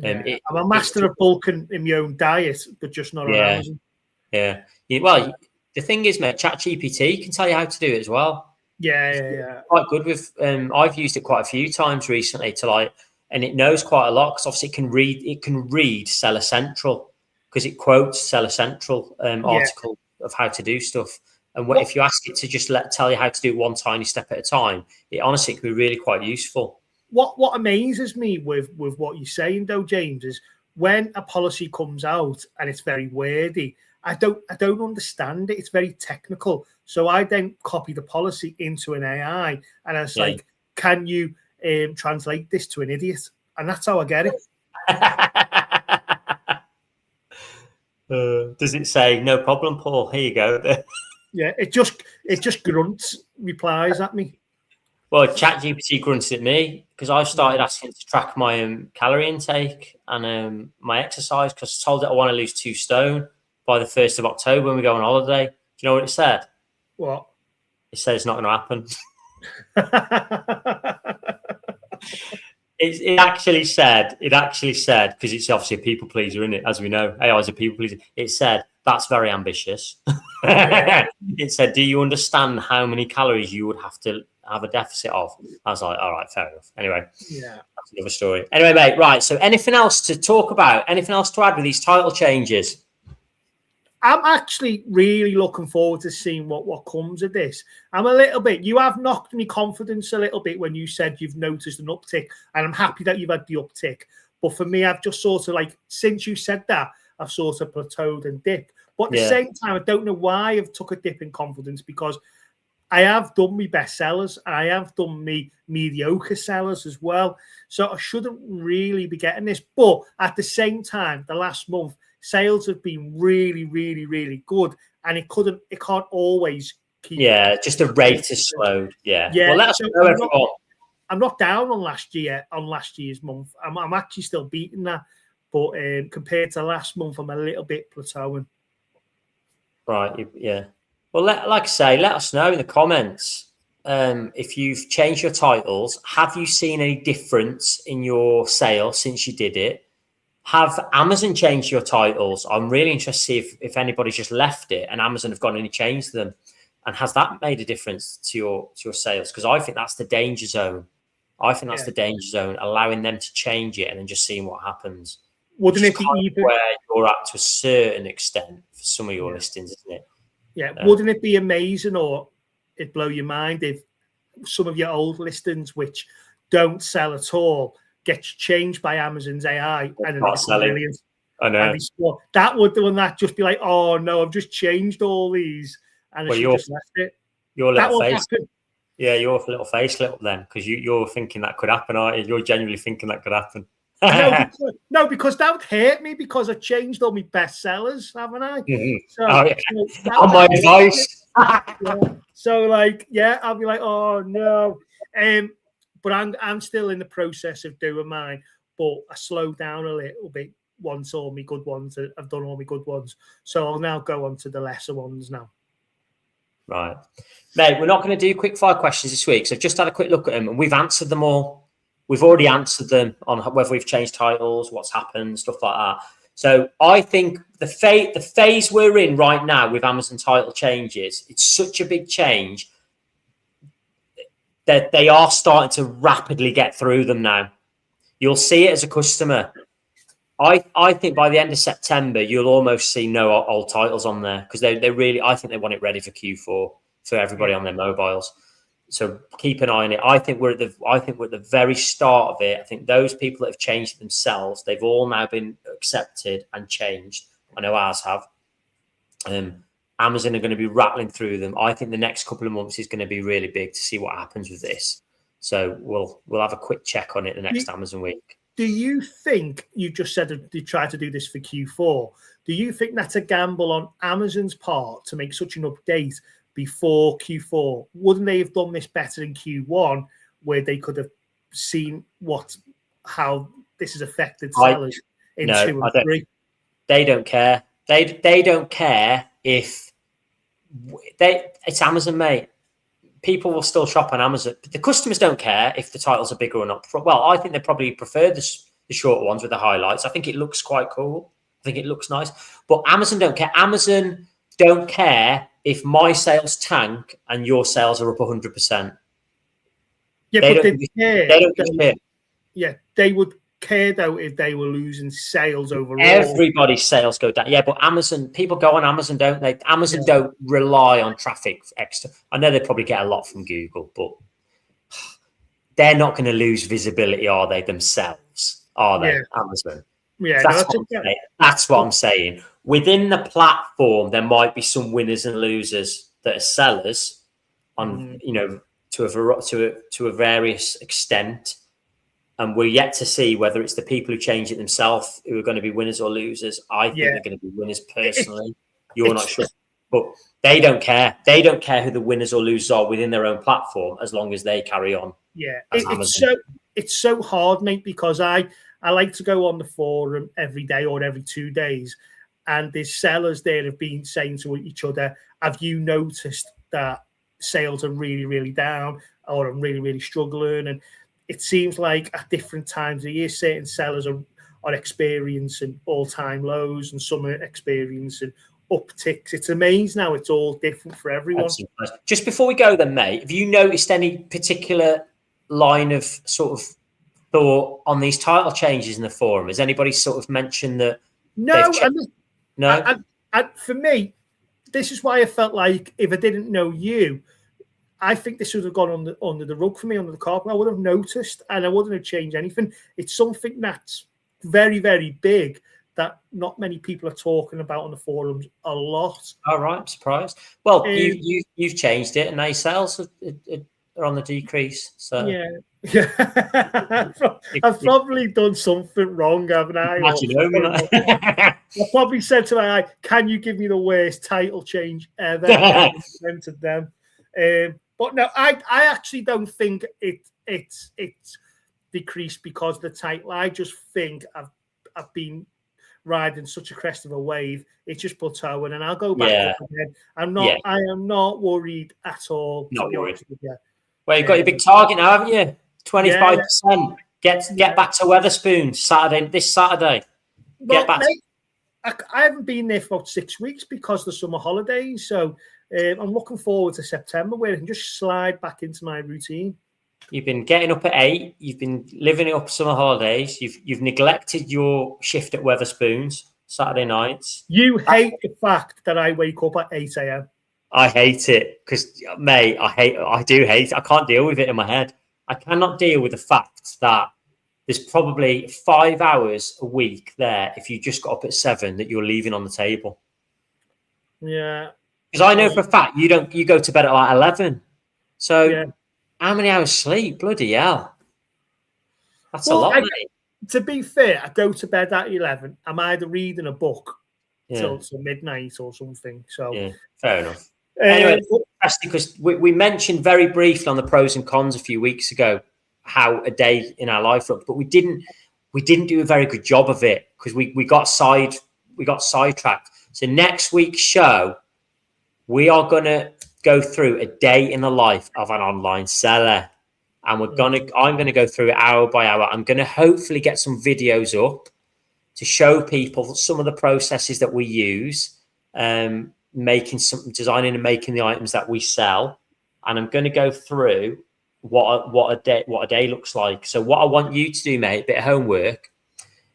I'm a master of bulk in my own diet, but just not on Amazon. Well, the thing is, mate, ChatGPT can tell you how to do it as well. Yeah. Quite good with. I've used it quite a few times recently and it knows quite a lot, because obviously it can read Seller Central, because it quotes Seller Central article of how to do stuff. And if you ask it to just tell you how to do it one tiny step at a time, it honestly can be really quite useful. What amazes me with what you're saying, though, James, is when a policy comes out and it's very wordy, I don't understand it. It's very technical. So I then copy the policy into an AI, and it's like, can you translate this to an idiot? And that's how I get it. Does it say, no problem, Paul? Here you go. Yeah, it just grunts replies at me. Well, ChatGPT grunts at me, because I've started asking it to track my calorie intake and my exercise, because I told it I want to lose 2 stone by the 1st of October when we go on holiday. Do you know what it said? What? It said it's not going to happen. It actually said, because it's obviously a people pleaser, isn't it? As we know, AI is a people pleaser. It said, that's very ambitious. It said, do you understand how many calories you would have to have a deficit of? I was like, all right, fair enough. Anyway, that's another story. Anyway, mate, right. So anything else to talk about? Anything else to add with these title changes? I'm actually really looking forward to seeing what comes of this. You have knocked me confidence a little bit when you said you've noticed an uptick, and I'm happy that you've had the uptick. But for me, I've just sort of since you said that, I've sort of plateaued and dipped. But at the same time, I don't know why I've took a dip in confidence, because I have done my best sellers, and I have done me mediocre sellers as well. So I shouldn't really be getting this. But at the same time, the last month, sales have been really, really, really good, and it can't always keep. Yeah, just the rate has slowed. Yeah. Yeah. Well, let us So know, everyone. I'm not down on last year's month. I'm actually still beating that, but compared to last month, I'm a little bit plateauing. Right. Yeah. Well, like I say, let us know in the comments if you've changed your titles. Have you seen any difference in your sales since you did it? Have Amazon changed your titles? I'm really interested to see if anybody's just left it and Amazon have gone in and changed them. And has that made a difference to your sales? Because I think that's the danger zone. I think that's the danger zone, allowing them to change it and then just seeing what happens. Wouldn't it be even where you're at to a certain extent for some of your listings, isn't it? Yeah. Wouldn't it be amazing, or it'd blow your mind if some of your old listings which don't sell at all gets changed by Amazon's AI and then it's brilliant? I know. That would do, and that just be like, oh no, I've just changed all these and I should just left it. Your little that face. Yeah, your little face lit up then because you're thinking that could happen, aren't you? You're genuinely thinking that could happen. No, because that would hurt me because I changed all my bestsellers, haven't I? Mm-hmm. So, on my advice. So, I'll be like, oh no. But I'm still in the process of doing mine, but I slowed down a little bit once all my good ones. I've done all my good ones, so I'll now go on to the lesser ones now. Right, mate. We're not going to do quick fire questions this week, so I've just had a quick look at them and we've answered them all. We've already answered them on whether we've changed titles, what's happened, stuff like that. So I think the phase we're in right now with Amazon title changes, it's such a big change that they are starting to rapidly get through them now. You'll see it as a customer. I think by the end of September, you'll almost see no old titles on there because they really, I think they want it ready for Q4 for everybody on their mobiles. So keep an eye on it. I think we're at the very start of it. I think those people that have changed it themselves, they've all now been accepted and changed. I know ours have. Amazon are going to be rattling through them. I think the next couple of months is going to be really big to see what happens with this. So we'll have a quick check on it the next Amazon week. Do you think, you just said they try to do this for Q4, do you think that's a gamble on Amazon's part to make such an update before Q4? Wouldn't they have done this better in Q1 where they could have seen how this has affected sellers in 2 and 3? They don't care. They don't care if it's Amazon, mate. People will still shop on Amazon. The customers don't care if the titles are bigger or not. Well, I think they probably prefer the shorter ones with the highlights. I think it looks quite cool. I think it looks nice. But Amazon don't care. Amazon don't care if my sales tank and your sales are up 100%. Yeah, they but don't care. Yeah, they would care though if they were losing sales overall. Everybody's sales go down. Yeah, but Amazon, people go on Amazon, don't they? Amazon don't rely on traffic extra. I know they probably get a lot from Google, but they're not going to lose visibility, are they, themselves? Are they, Amazon? Yeah, that's what I'm saying. Within the platform, there might be some winners and losers that are sellers on, to a various extent. And we're yet to see whether it's the people who change it themselves who are going to be winners or losers. I think they're going to be winners personally. You're not sure. But they don't care. They don't care who the winners or losers are within their own platform as long as they carry on. Yeah, it's so hard, mate, because I like to go on the forum every day or every 2 days, and there's sellers there have been saying to each other, have you noticed that sales are really, really down, or I'm really, really struggling? And it seems like at different times of the year, certain sellers are experiencing all-time lows and some are experiencing upticks. It's amazing how it's all different for everyone. Just before we go then, mate, have you noticed any particular line of sort of thought on these title changes in the forum? Has anybody sort of mentioned that? No. No? For me, this is why I felt like if I didn't know you, I think this would have gone under the rug for me, under the carpet. I would have noticed and I wouldn't have changed anything. It's something that's very, very big that not many people are talking about on the forums a lot. All right, I'm surprised. Well, you've changed it and now your sales are on the decrease. So yeah, Yeah, I've probably done something wrong, haven't I? I probably said to my eye, "Can you give me the worst title change ever?" And invented them. But no, I actually don't think it's decreased because of the title. I just think I've been riding such a crest of a wave. It's just plateauing, and I'll go back up again. I am not worried at all. Not worried. You. Well, you've got your big target now, haven't you? 25%. Get back to Wetherspoons this Saturday. Well, mate, I haven't been there for about 6 weeks because of the summer holidays. So I'm looking forward to September where I can just slide back into my routine. You've been getting up at 8. You've been living it up summer holidays. You've neglected your shift at Wetherspoons Saturday nights. You hate the fact that I wake up at 8 a.m. I hate it because, mate, I do hate it. I can't deal with it in my head. I cannot deal with the fact that there's probably 5 hours a week there if you just got up at 7 that you're leaving on the table. Yeah. Because I know for a fact you go to bed at like 11. So how many hours sleep? Bloody hell. That's a lot, mate. To be fair, I go to bed at 11. I'm either reading a book till midnight or something. So yeah, fair enough. Anyway, because we mentioned very briefly on the pros and cons a few weeks ago how a day in our life looked, but we didn't do a very good job of it because we got sidetracked. So next week's show, we are gonna go through a day in the life of an online seller, and I'm gonna go through it hour by hour. I'm gonna hopefully get some videos up to show people some of the processes that we use. Designing and making the items that we sell, and I'm going to go through what a day looks like. So what I want you to do, mate, bit of homework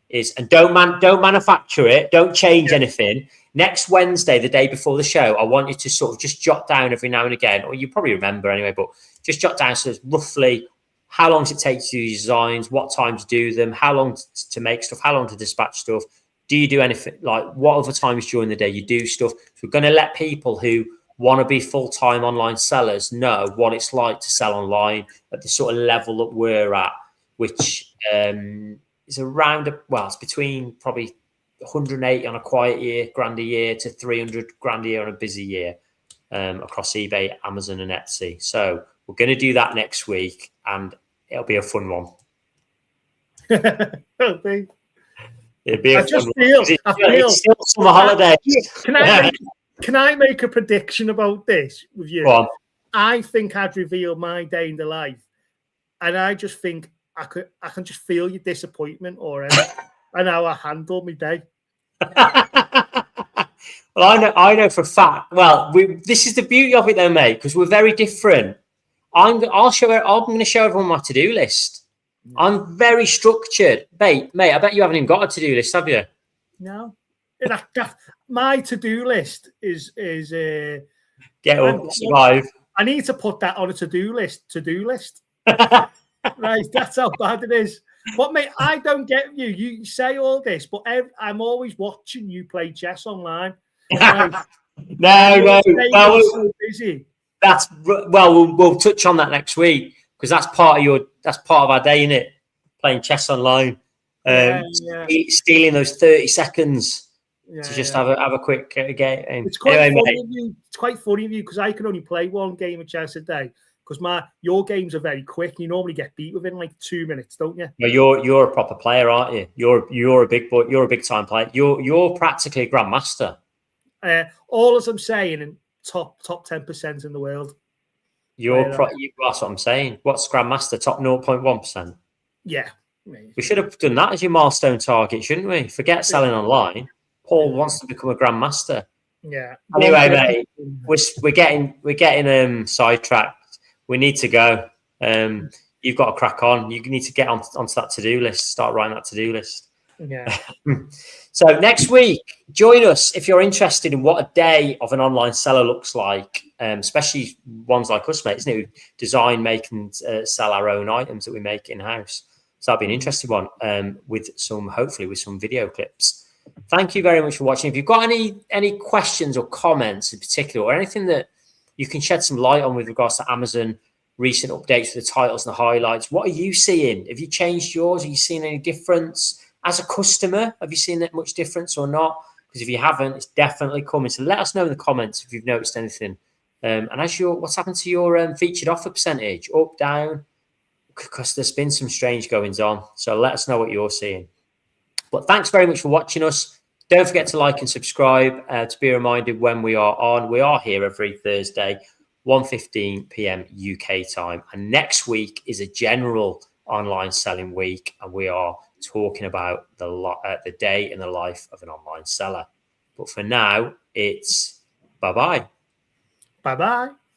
is, and don't manufacture it, don't change anything. Next Wednesday, the day before the show, I want you to sort of just jot down every now and again, or you probably remember anyway, but just jot down so it's roughly how long does it take to do designs, what time to do them, how long to make stuff, how long to dispatch stuff. Do you do anything, like what other times during the day you do stuff? So we're going to let people who want to be full-time online sellers know what it's like to sell online at the sort of level that we're at, which is around, it's between probably 180 on a quiet year, grand a year, to 300 grand a year on a busy year across eBay, Amazon and Etsy. So we're going to do that next week and it'll be a fun one. I feel still summer holidays. Can I make a prediction about this with you? Go on. I think I'd reveal my day in the life, and I just think I can just feel your disappointment already, and how I handle my day. Well, I know for a fact. Well, this is the beauty of it, though, mate, because we're very different. I'm going to show everyone my to-do list. I'm very structured, mate. I bet you haven't even got a to-do list, have you? No. My to-do list is get up, survive. I need to put that on a to-do list. Right, that's how bad it is. But mate, I don't get you. You say all this, but I'm always watching you play chess online. Right? No. So busy. We'll touch on that next week because that's part of our day, isn't it? Playing chess online, stealing those 30 seconds to just have a quick game. It's quite funny of you. It's quite funny of you because I can only play one game of chess a day because your games are very quick. You normally get beat within like 2 minutes, don't you? No, you're a proper player, aren't you? You're a big boy. You're a big time player. You're practically a grandmaster. All as I'm saying, in top 10% in the world. That's what I'm saying. What's grandmaster? Top 0.1%. Yeah. We should have done that as your milestone target, shouldn't we? Forget selling online. Paul wants to become a grandmaster. Yeah. Anyway, mate, we're getting sidetracked. We need to go. You've got to crack on. You need to get onto that to-do list. Start writing that to-do list. Yeah. So next week, join us if you're interested in what a day of an online seller looks like, especially ones like us, mate, isn't it? Who design, make, and sell our own items that we make in-house. So that'll be an interesting one hopefully with some video clips. Thank you very much for watching. If you've got any questions or comments in particular, or anything that you can shed some light on with regards to Amazon, recent updates with the titles and the highlights. What are you seeing? Have you changed yours? Are you seeing any difference as a customer? Have you seen that much difference or not? Because if you haven't, it's definitely coming. So let us know in the comments if you've noticed anything. And what's happened to your featured offer percentage? Up, down? Because there's been some strange goings on. So let us know what you're seeing. But thanks very much for watching us. Don't forget to like and subscribe to be reminded when we are on. We are here every Thursday, 1:15 p.m. UK time. And next week is a general online selling week. And we are talking about the day in the life of an online seller. But for now, it's bye-bye. Bye-bye.